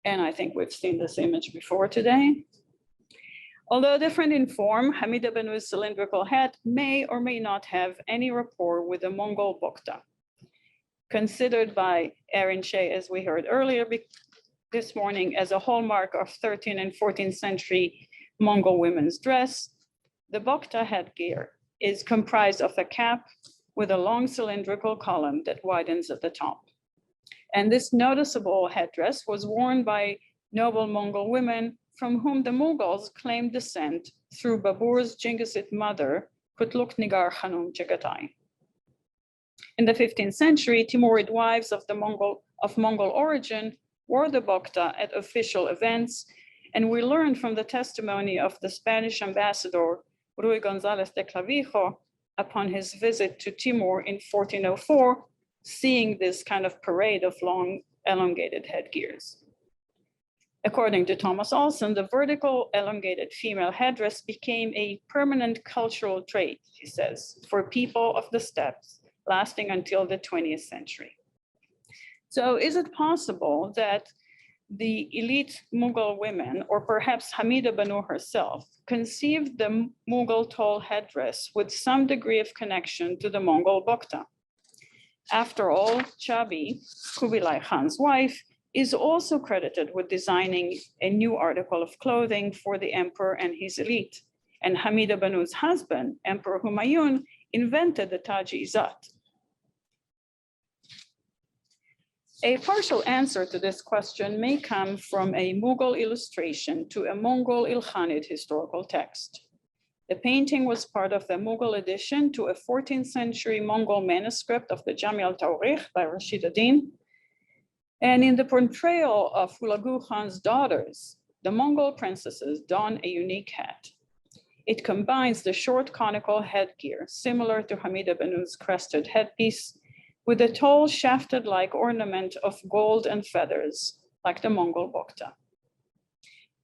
And I think we've seen this image before today. Although different in form, Hamida Banu's cylindrical hat may or may not have any rapport with the Mongol bokta. Considered by Eiren Shea, as we heard earlier this morning, as a hallmark of 13th and 14th century Mongol women's dress, the bokta headgear is comprised of a cap with a long cylindrical column that widens at the top. And this noticeable headdress was worn by noble Mongol women from whom the Mughals claimed descent through Babur's Chingizid mother, Kutluk Nigar Khanum Chagatai. In the 15th century, Timurid wives of Mongol origin wore the bokta at official events, and we learned from the testimony of the Spanish ambassador, Ruy González de Clavijo, upon his visit to Timur in 1404, seeing this kind of parade of long, elongated headgears. According to Thomas Olson, the vertical elongated female headdress became a permanent cultural trait, he says, for people of the steppes, lasting until the 20th century. So is it possible that the elite Mughal women, or perhaps Hamida Banu herself, conceived the Mughal tall headdress with some degree of connection to the Mongol Bokta. After all, Chabi, Kubilai Khan's wife, is also credited with designing a new article of clothing for the emperor and his elite. And Hamida Banu's husband, Emperor Humayun, invented the Taji-Izat. A partial answer to this question may come from a Mughal illustration to a Mongol Ilkhanid historical text. The painting was part of the Mughal addition to a 14th century Mongol manuscript of the Jami al-Tawrikh by Rashid ad-Din. And in the portrayal of Hulagu Khan's daughters, the Mongol princesses don a unique hat. It combines the short conical headgear, similar to Hamida Banu's crested headpiece, with a tall shafted-like ornament of gold and feathers, like the Mongol Bokta.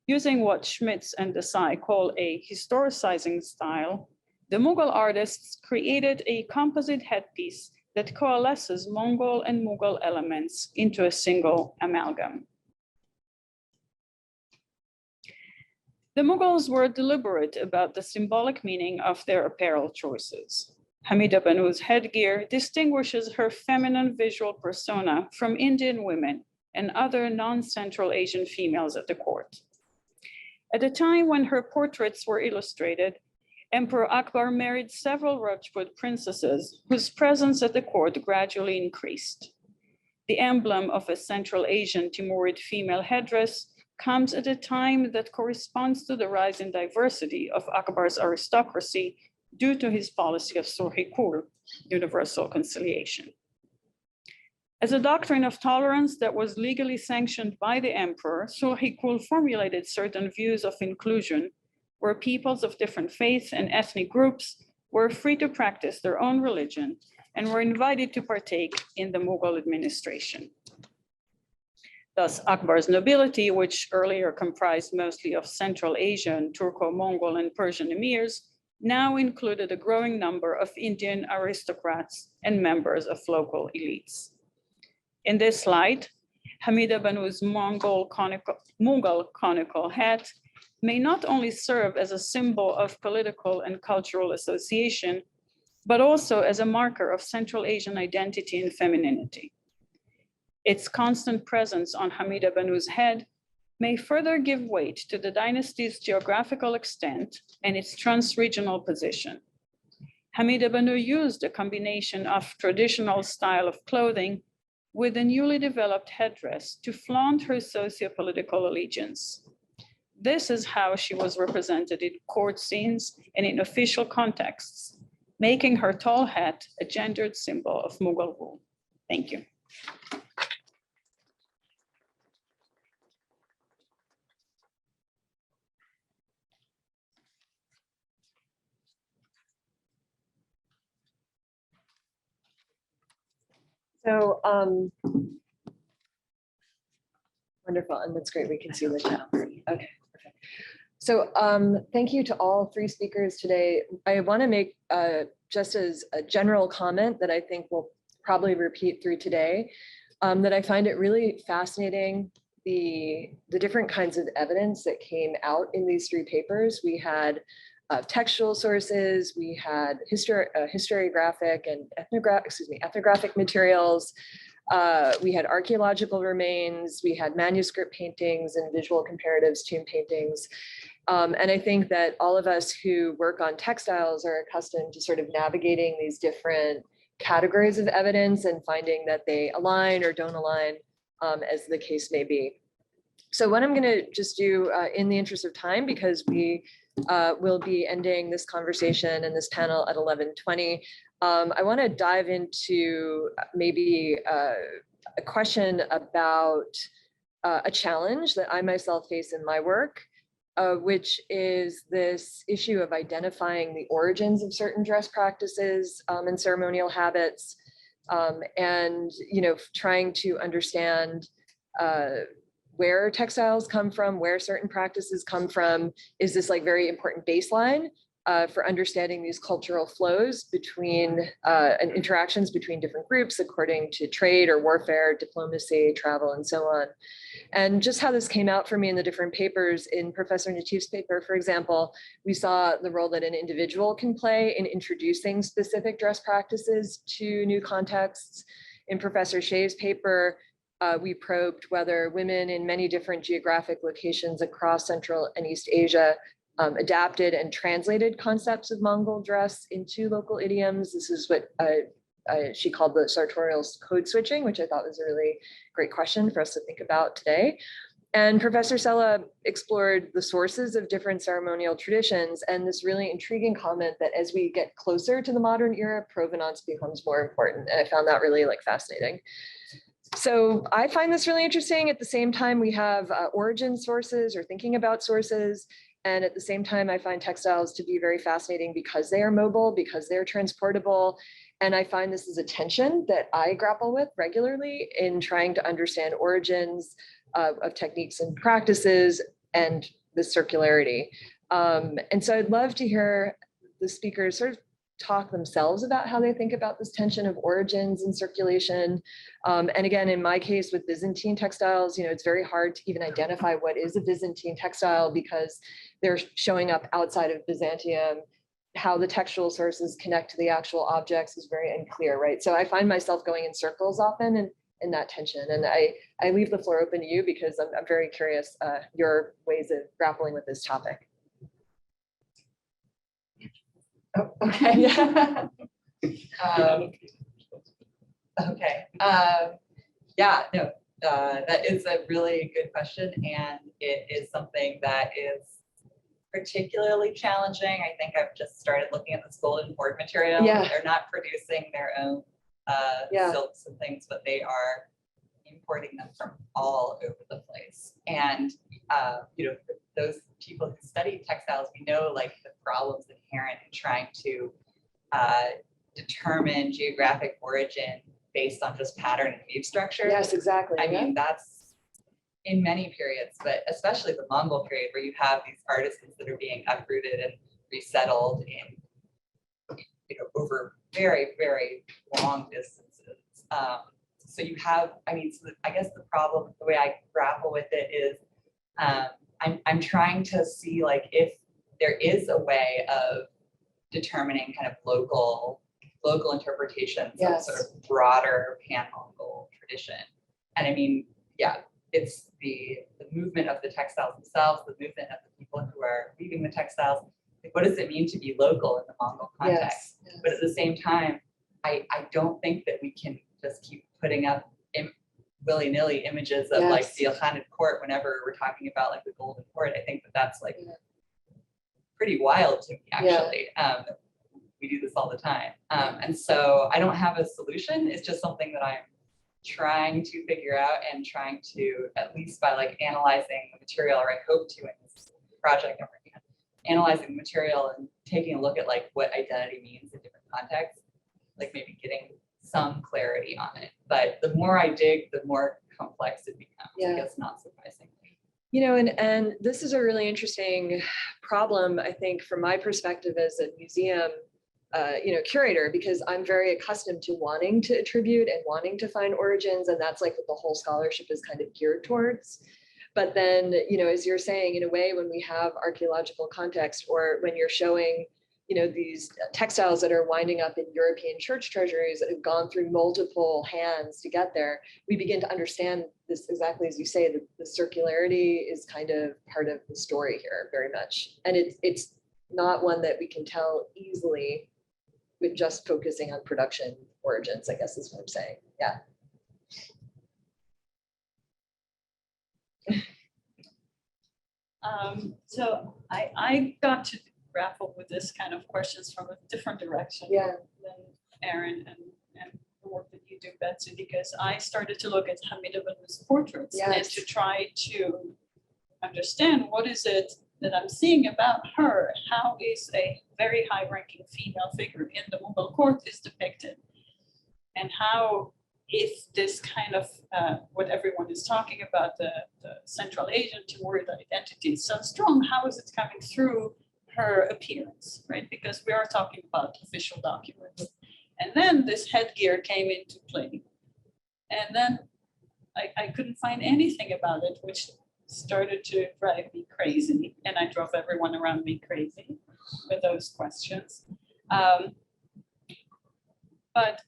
Using what Schmitz and Desai call a historicizing style, the Mughal artists created a composite headpiece that coalesces Mongol and Mughal elements into a single amalgam. The Mughals were deliberate about the symbolic meaning of their apparel choices. Hamida Banu's headgear distinguishes her feminine visual persona from Indian women and other non-Central Asian females at the court. At a time when her portraits were illustrated, Emperor Akbar married several Rajput princesses whose presence at the court gradually increased. The emblem of a Central Asian Timurid female headdress comes at a time that corresponds to the rise in diversity of Akbar's aristocracy due to his policy of Sulh-i-Kul, universal conciliation. As a doctrine of tolerance that was legally sanctioned by the emperor, Sulh-i-Kul formulated certain views of inclusion where peoples of different faiths and ethnic groups were free to practice their own religion and were invited to partake in the Mughal administration. Thus, Akbar's nobility, which earlier comprised mostly of Central Asian, Turko-Mongol, and Persian emirs, now included a growing number of Indian aristocrats and members of local elites. In this slide, Hamida Banu's Mughal conical hat may not only serve as a symbol of political and cultural association, but also as a marker of Central Asian identity and femininity. Its constant presence on Hamida Banu's head may further give weight to the dynasty's geographical extent and its trans-regional position. Hamida Banu used a combination of traditional style of clothing with a newly developed headdress to flaunt her socio-political allegiance. This is how she was represented in court scenes and in official contexts, making her tall hat a gendered symbol of Mughal rule. Thank you. So wonderful, and that's great. We can see the chat. Okay, perfect. So thank you to all three speakers today. I want to make just as a general comment that I think we'll probably repeat through today, that I find it really fascinating the different kinds of evidence that came out in these three papers. We had textual sources, we had historiographic and ethnographic materials, we had archaeological remains, we had manuscript paintings and visual comparatives, tomb paintings. And I think that all of us who work on textiles are accustomed to sort of navigating these different categories of evidence and finding that they align or don't align, as the case may be. So what I'm going to just do in the interest of time, because we will be ending this conversation and this panel at 11:20. I want to dive into maybe a question about a challenge that I myself face in my work, which is this issue of identifying the origins of certain dress practices and ceremonial habits, and trying to understand where textiles come from, where certain practices come from. Is this like very important baseline for understanding these cultural flows between and interactions between different groups according to trade or warfare, diplomacy, travel, and so on. And just how this came out for me in the different papers, in Professor Natif's paper, for example, we saw the role that an individual can play in introducing specific dress practices to new contexts. In Professor Shea's paper, we probed whether women in many different geographic locations across Central and East Asia adapted and translated concepts of Mongol dress into local idioms. This is what she called the sartorial code switching, which I thought was a really great question for us to think about today. And Professor Sela explored the sources of different ceremonial traditions and this really intriguing comment that as we get closer to the modern era, provenance becomes more important. And I found that really fascinating. So I find this really interesting. At the same time, we have origin sources or thinking about sources. And at the same time, I find textiles to be very fascinating because they are mobile, because they're transportable. And I find this is a tension that I grapple with regularly in trying to understand origins of techniques and practices and the circularity. And so I'd love to hear the speakers sort of talk themselves about how they think about this tension of origins and circulation. And again, in my case with Byzantine textiles, it's very hard to even identify what is a Byzantine textile because they're showing up outside of Byzantium. How the textual sources connect to the actual objects is very unclear, right? So I find myself going in circles often in that tension. And I leave the floor open to you because I'm very curious your ways of grappling with this topic. Oh, okay. Okay. Yeah, no, that is a really good question. And it is something that is particularly challenging. I think I've just started looking at this golden cord material. Yeah. They're not producing their own silks and things, but they are importing them from all over the place. And for those people who study textiles, we know the problems inherent in trying to determine geographic origin based on just pattern and weave structure. Yes, exactly. I mean, that's in many periods, but especially the Mongol period where you have these artisans that are being uprooted and resettled in over very, very long distances. So you have, I guess the problem, the way I grapple with it is I'm trying to see if there is a way of determining kind of local interpretations of sort of broader pan-Mongol tradition. And I mean, yeah, it's the movement of the textiles themselves, the movement of the people who are weaving the textiles. What does it mean to be local in the Mongol context? Yes. But at the same time, I don't think that we can just keep putting up willy-nilly images of the Ilkhanid court whenever we're talking about the golden court. I think that's pretty wild to me, actually. Yeah. We do this all the time. And so I don't have a solution. It's just something that I'm trying to figure out and trying to, at least by analyzing the material, or I hope to in this project I'm working on, analyzing the material and taking a look at what identity means in different contexts, maybe getting some clarity on it. But the more I dig, the more complex it becomes. I guess not surprisingly. And this is a really interesting problem, I think, from my perspective as a museum curator, because I'm very accustomed to wanting to attribute and wanting to find origins, and that's what the whole scholarship is kind of geared towards. But then, as you're saying, in a way, when we have archaeological context, or when you're showing, these textiles that are winding up in European church treasuries that have gone through multiple hands to get there, we begin to understand this exactly as you say, that the circularity is kind of part of the story here, very much. And it's not one that we can tell easily with just focusing on production origins, I guess is what I'm saying. Yeah. So I got to grapple with this kind of questions from a different direction than Eiren and the work that you do, Betsy, because I started to look at Hamida Banu's portraits and to try to understand what is it that I'm seeing about her, how is a very high-ranking female figure in the Mughal court is depicted, and how, if this kind of what everyone is talking about, the Central Asian toward identity is so strong, how is it coming through her appearance, right? Because we are talking about official documents. And then this headgear came into play. And then I couldn't find anything about it, which started to drive me crazy. And I drove everyone around me crazy with those questions. But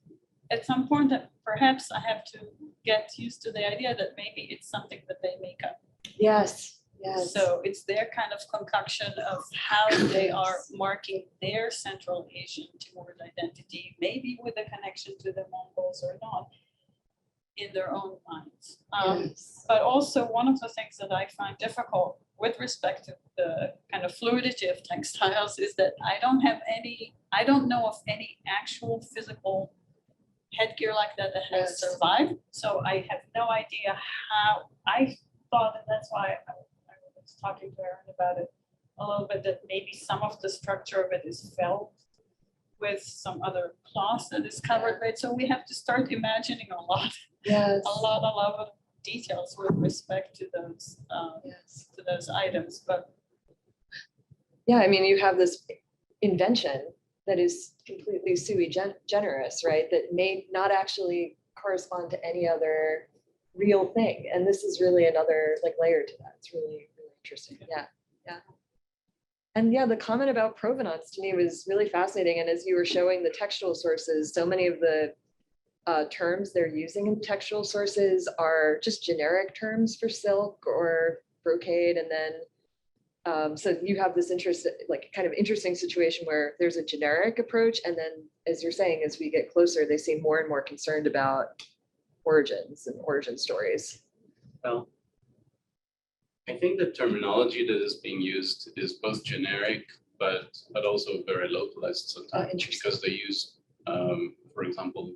at some point, perhaps I have to get used to the idea that maybe it's something that they make up. Yes, yes. So it's their kind of concoction of how they are marking their Central Asian Timur identity, maybe with a connection to the Mongols or not, in their own minds. Yes. But also one of the things that I find difficult with respect to the kind of fluidity of textiles is that I don't know of any actual physical headgear like that has Yes. survived. So I have no idea how. I thought, and that's why I was talking to Eiren about it a little bit, that maybe some of the structure of it is felt with some other cloth that is covered by it. So we have to start imagining a lot Yes. of details with respect to those Yes. items. But Yeah, I mean, you have this invention that is completely sui generis, right? That may not actually correspond to any other real thing. And this is really another like layer to that. It's really, really interesting. Yeah, yeah. And yeah, the comment about provenance to me was really fascinating. And as you were showing the textual sources, so many of the terms they're using in textual sources are just generic terms for silk or brocade. And then, so you have this like kind of interesting situation where there's a generic approach. And then, as you're saying, as we get closer, they seem more and more concerned about origins and origin stories. Well, I think the terminology that is being used is both generic, but also very localized sometimes, because they use, for example,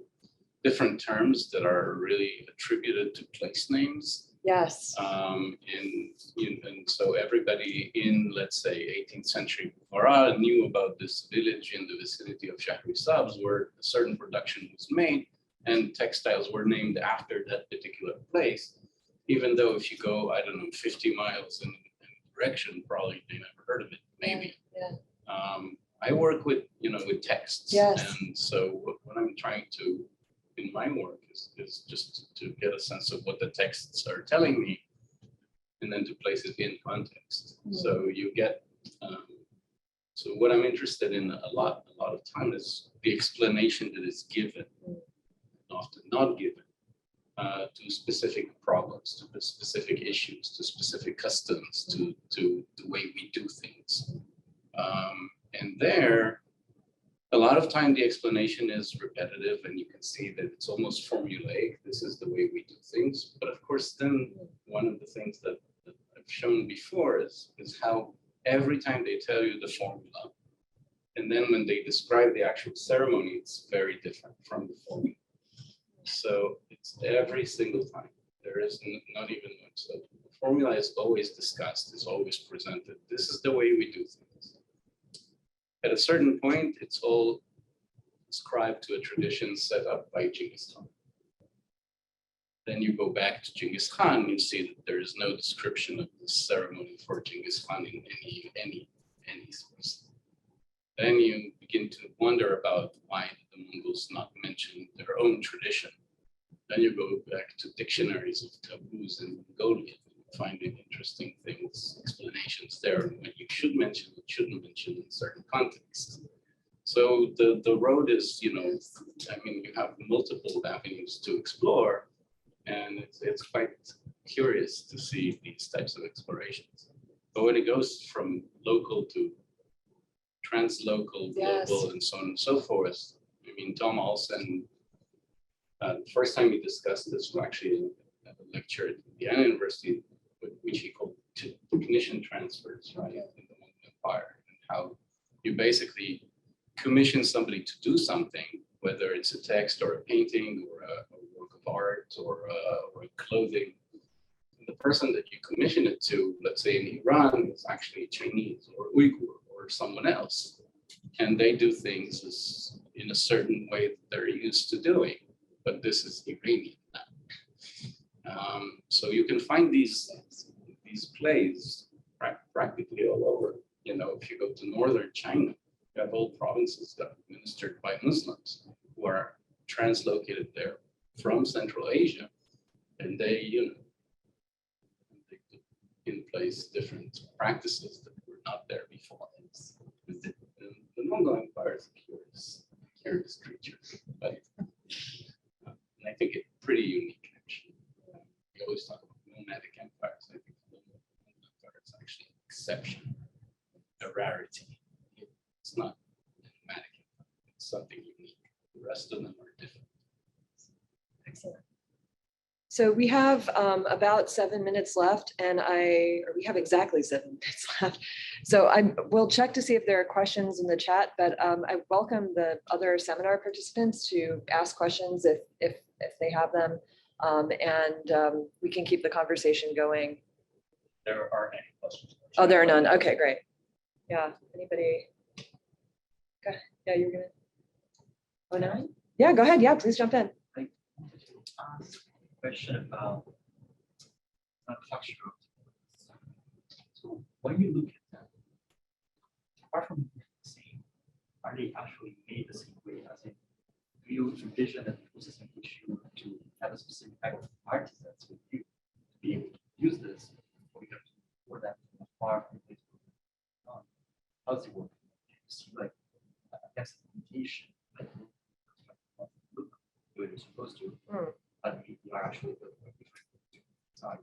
different terms that are really attributed to place names. Yes. And so everybody in, let's say, 18th century Bukhara knew about this village in the vicinity of Shahrisabz where a certain production was made, and textiles were named after that particular place. Even though if you go, I don't know, 50 miles in direction, probably they never heard of it, maybe. Yeah. I work with texts. Yes. And so what I'm trying to, in my work, is just to get a sense of what the texts are telling me, and then to place it in context. Mm. So you get, so what I'm interested in a lot of time is the explanation that is given, often not given, to specific problems, to specific issues, to specific customs, to the way we do things. And there, a lot of time the explanation is repetitive, and you can see that it's almost formulaic. This is the way we do things. But of course, then one of the things that I've shown before is how every time they tell you the formula, and then when they describe the actual ceremony, it's very different from the formula. So it's every single time. There is not even one. So the formula is always discussed, is always presented. This is the way we do things. At a certain point, it's all ascribed to a tradition set up by Genghis Khan. Then you go back to Genghis Khan, you see that there is no description of the ceremony for Genghis Khan in any source. Then you begin to wonder about why the Mongols not mention their own tradition. Then you go back to dictionaries of taboos in Mongolia, finding interesting things, explanations there, when you should mention, what shouldn't mention in certain contexts. So the road is, you have multiple avenues to explore, and it's quite curious to see these types of explorations. But when it goes from local to translocal, global, and so on and so forth, Tom Olsen, the first time we discussed this was actually at a lecture at Indiana University, which he called technician transfers, right, in the Mongol Empire, and how you basically commission somebody to do something, whether it's a text or a painting or a work of art or a clothing. And the person that you commission it to, let's say in Iran, is actually Chinese or Uyghur or someone else. And they do things in a certain way that they're used to doing, but this is Iranian now. So you can find these plays practically all over. If you go to northern China, you have whole provinces that are administered by Muslims who are translocated there from Central Asia, And they, they put in place different practices that were not there before. The Mongol Empire is a curious creature, but and I think it's pretty unique actually. We always talk about nomadic empires. I think the Mongol Empire is actually an exception, a rarity. It's not a nomadic empire, it's something unique. The rest of them are different. Excellent. So we have about 7 minutes left, and we have exactly 7 minutes left. So we'll check to see if there are questions in the chat, but I welcome the other seminar participants to ask questions if they have them, and we can keep the conversation going. There aren't any questions. Oh, there are none. Okay, great. Yeah, anybody? Okay. Yeah, you're gonna. Oh no. Yeah, go ahead. Yeah, please jump in. Question about textual. So when you look at them, apart from the same, are they actually made the same way? As in, do you envision that the process in which you want to have a specific type of artisans with you to be able to use this, or you have to for that from afar from the place where you're on? How does it work? Do you see like a text imitation, like look the way you're supposed to? But you are actually sorry.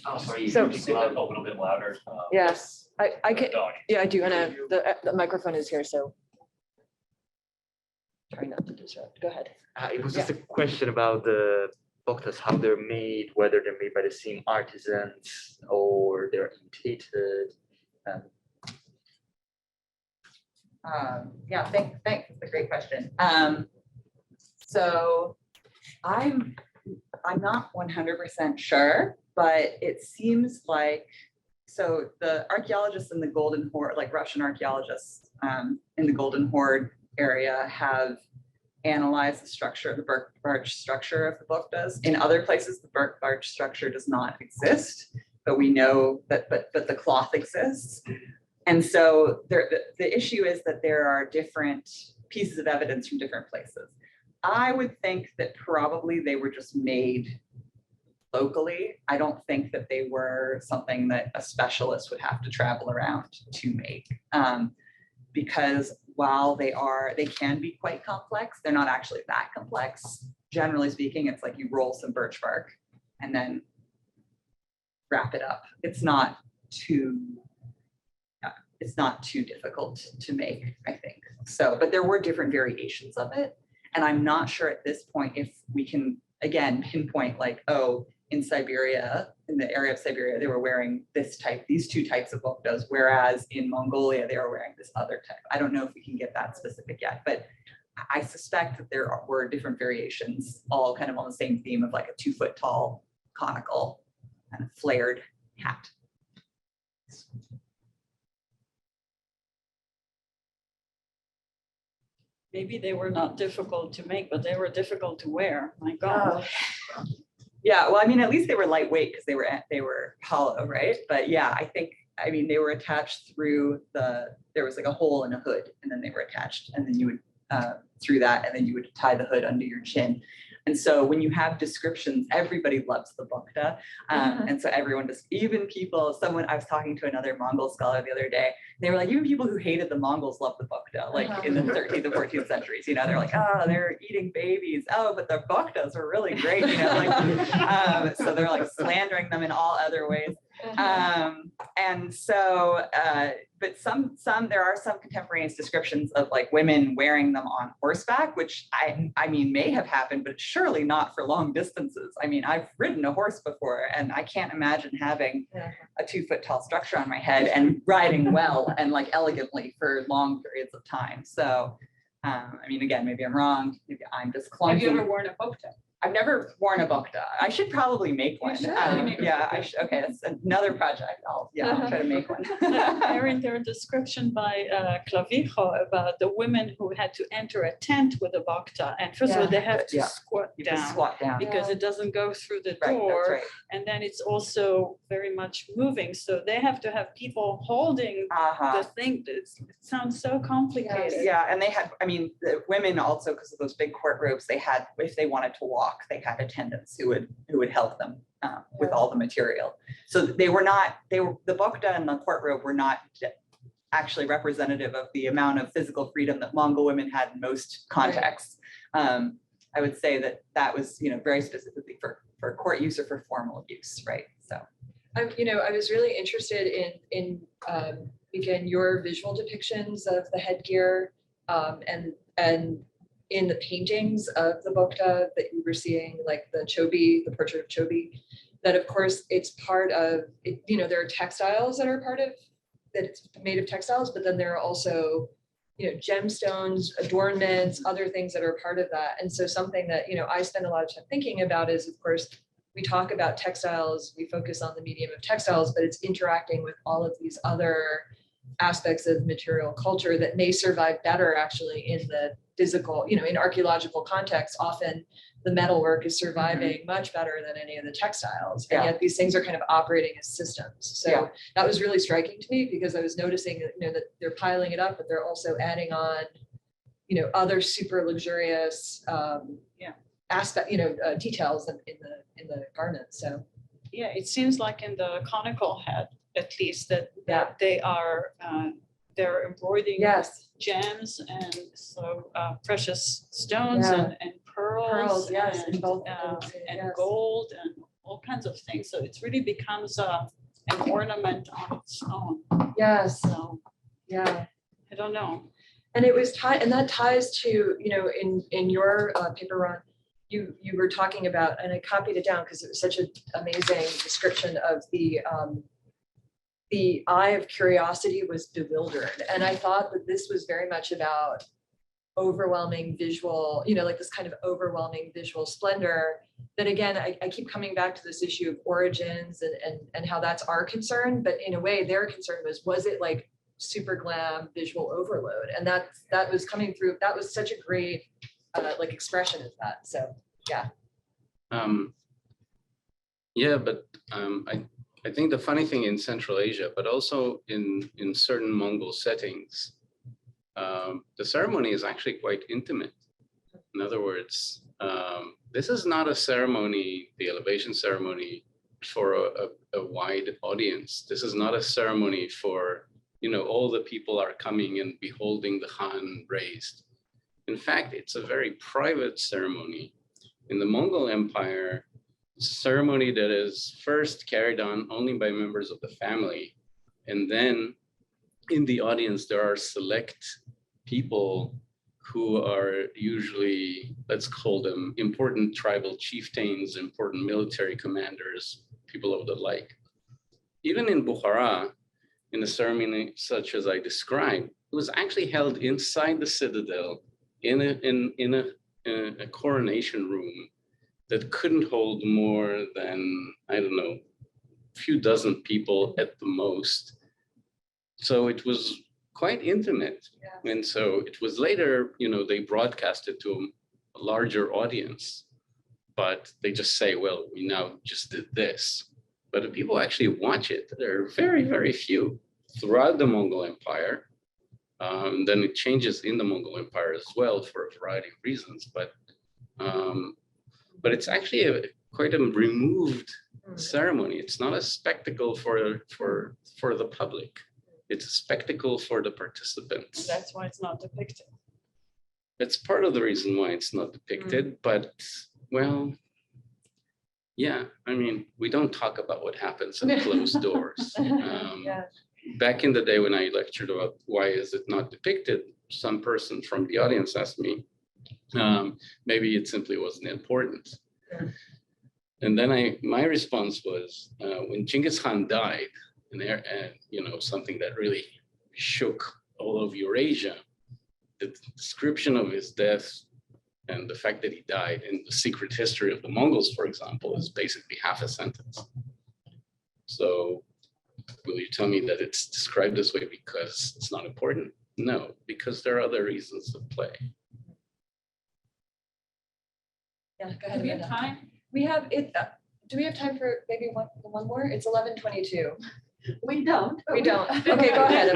Oh, sorry. So- You can say that a little bit louder. Yes, I can. Going. Yeah, I do. And the microphone is here, so try not to disrupt. Go ahead. It was just a question about the boktas, how they're made, whether they're made by the same artisans or they're imitated. Yeah, thanks. It's a great question. So I'm not 100% sure, but it seems like, so the archaeologists in the Golden Horde, like Russian archaeologists in the Golden Horde area, have analyzed the structure, the birch structure of the boktas. In other places, the birch structure does not exist, but we know that, but the cloth exists. And so the issue is that there are different pieces of evidence from different places. I would think that probably they were just made locally. I don't think that they were something that a specialist would have to travel around to make, because while they can be quite complex, they're not actually that complex. Generally speaking, it's like you roll some birch bark and then wrap it up. It's not too difficult to make, I think. So, but there were different variations of it. And I'm not sure at this point if we can, again, pinpoint like, oh, in Siberia, in the area of Siberia, they were wearing these two types of boktas, whereas in Mongolia, they were wearing this other type. I don't know if we can get that specific yet, but I suspect that there were different variations, all kind of on the same theme of like a 2 foot tall, conical, and flared hat. Maybe they were not difficult to make, but they were difficult to wear. My God. Yeah, well, I mean, at least they were lightweight because they were hollow, right? But yeah, I mean, they were attached through there was like a hole in a hood, and then they were attached, and then you would through that, and then you would tie the hood under your chin. And so when you have descriptions, everybody loves the bokta. And so everyone just, even people, I was talking to another Mongol scholar the other day, they were like, even people who hated the Mongols love the bokta, like in the 13th and 14th centuries, they're like, oh, they're eating babies. Oh, but their boktas are really great, like, so they're like slandering them in all other ways. And so, but there are some contemporaneous descriptions of like women wearing them on horseback, which I mean, may have happened, but surely not for long distances. I mean, I've ridden a horse before, and I can't imagine having a 2 foot tall structure on my head and riding well and like elegantly for long periods of time. So, I mean, again, maybe I'm wrong. Maybe I'm just clumsy. Have you ever worn a bokta? I've never worn a bokta. I should probably make one. Yeah, I should. Okay, that's another project. I'll try to make one. Eiren, there a description by Clavijo about the women who had to enter a tent with a bokta, and first of all, they have to squat You down can squat down. because it doesn't go through the Right, door, that's right. and then it's also very much moving. So they have to have people holding the thing. It sounds so complicated. Yeah, and they had, I mean, the women also, because of those big court robes, they had, if they wanted to walk, rock, they had attendants who would help them with all the material. So they were not, the bokta and the court robe were not actually representative of the amount of physical freedom that Mongol women had in most contexts. I would say that was, very specifically for court use or for formal use, right? So, I was really interested in again, your visual depictions of the headgear and in the paintings of the bokta that you were seeing, like the chobi, the portrait of chobi, that of course it's part of it, there are textiles that are part of that, it's made of textiles, but then there are also gemstones, adornments, other things that are part of that. And so something that I spend a lot of time thinking about is, of course, we talk about textiles, we focus on the medium of textiles, but it's interacting with all of these other aspects of material culture that may survive better actually in the physical, in archaeological context. Often the metalwork is surviving much better than any of the textiles. And yet these things are kind of operating as systems. So that was really striking to me, because I was noticing that they're piling it up, but they're also adding on, other super luxurious aspect, details in the garment. So yeah, it seems like in the conical head, at least, that they are they're embroidering gems and so precious stones and pearls, and gold and all kinds of things. So it really becomes an ornament on its own. Yes. So yeah, I don't know. And it was tied, and that ties to in your paper, Ron, you were talking about, and I copied it down because it was such an amazing description of the eye of curiosity was bewildered. And I thought that this was very much about overwhelming visual, like this kind of overwhelming visual splendor that, again, I keep coming back to this issue of origins and how that's our concern, but in a way their concern was it like super glam visual overload? And that was coming through. That was such a great like expression of that. So yeah. But I think the funny thing in Central Asia, but also in certain Mongol settings, the ceremony is actually quite intimate. In other words, this is not a ceremony, the elevation ceremony, for a wide audience. This is not a ceremony for, all the people are coming and beholding the Khan raised. In fact, it's a very private ceremony. In the Mongol Empire, ceremony that is first carried on only by members of the family. And then in the audience, there are select people who are usually, let's call them important tribal chieftains, important military commanders, people of the like. Even in Bukhara, in a ceremony such as I described, it was actually held inside the citadel in a coronation room that couldn't hold more than, I don't know, a few dozen people at the most. So it was quite intimate. Yeah. And so it was later, they broadcast it to a larger audience, but they just say, well, we now just did this. But the people actually watch it, there are very, very few throughout the Mongol Empire. Then it changes in the Mongol Empire as well for a variety of reasons, but it's actually quite a removed ceremony. It's not a spectacle for the public. It's a spectacle for the participants. And that's why it's not depicted. That's part of the reason why it's not depicted, but well, yeah, I mean, we don't talk about what happens in closed doors. Back in the day when I lectured about why is it not depicted, some person from the audience asked me, maybe it simply wasn't important. Yeah. And then my response was, when Genghis Khan died, and something that really shook all of Eurasia, the description of his death and the fact that he died in the secret history of the Mongols, for example, is basically half a sentence. So will you tell me that it's described this way because it's not important? No, because there are other reasons at play. Yeah, go ahead. Do we have time? We have it. Do we have time for maybe one more? It's 11:22. We don't. We don't. Okay, go ahead.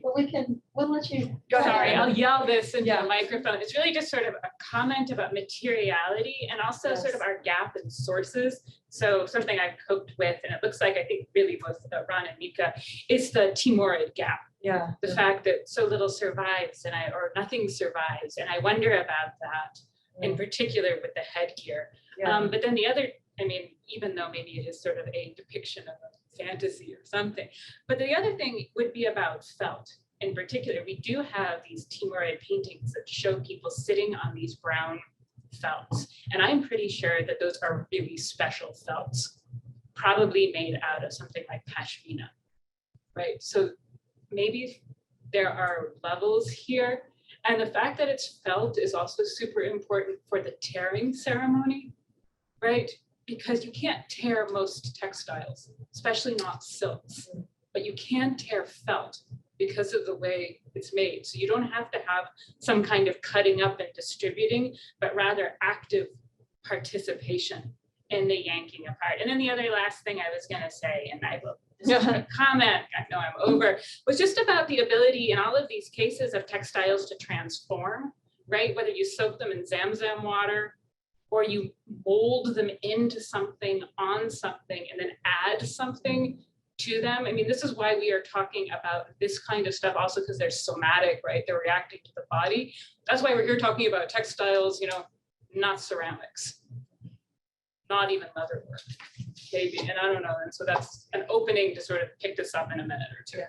But we'll let you. Go Sorry, ahead. I'll yell this into Yeah. the microphone. It's really just sort of a comment about materiality and also sort of our gap in sources. So something I've coped with, and it looks like I think really both Ron and Mika, is the Timurid gap. Yeah. The fact that so little survives or nothing survives. And I wonder about that in particular with the headgear. Yeah. But then the other, I mean, even though maybe it is sort of a depiction of a fantasy or something, but the other thing would be about felt. In particular, we do have these Timurid paintings that show people sitting on these brown felts. And I'm pretty sure that those are really special felts, probably made out of something like pashmina, right? So maybe there are levels here. And the fact that it's felt is also super important for the tearing ceremony, right? Because you can't tear most textiles, especially not silks, but you can tear felt because of the way it's made. So you don't have to have some kind of cutting up and distributing, but rather active participation in the yanking apart. And then the other last thing I was gonna say, and I will just a comment, I know I'm over, was just about the ability in all of these cases of textiles to transform, right? Whether you soak them in Zamzam water or you mold them into something, on something, and then add something to them. I mean, this is why we are talking about this kind of stuff also because they're somatic, right? They're reacting to the body. That's why we're here talking about textiles, you know, not ceramics, not even leatherwork, maybe, and I don't know. And so that's an opening to sort of pick this up in a minute or two. Yeah.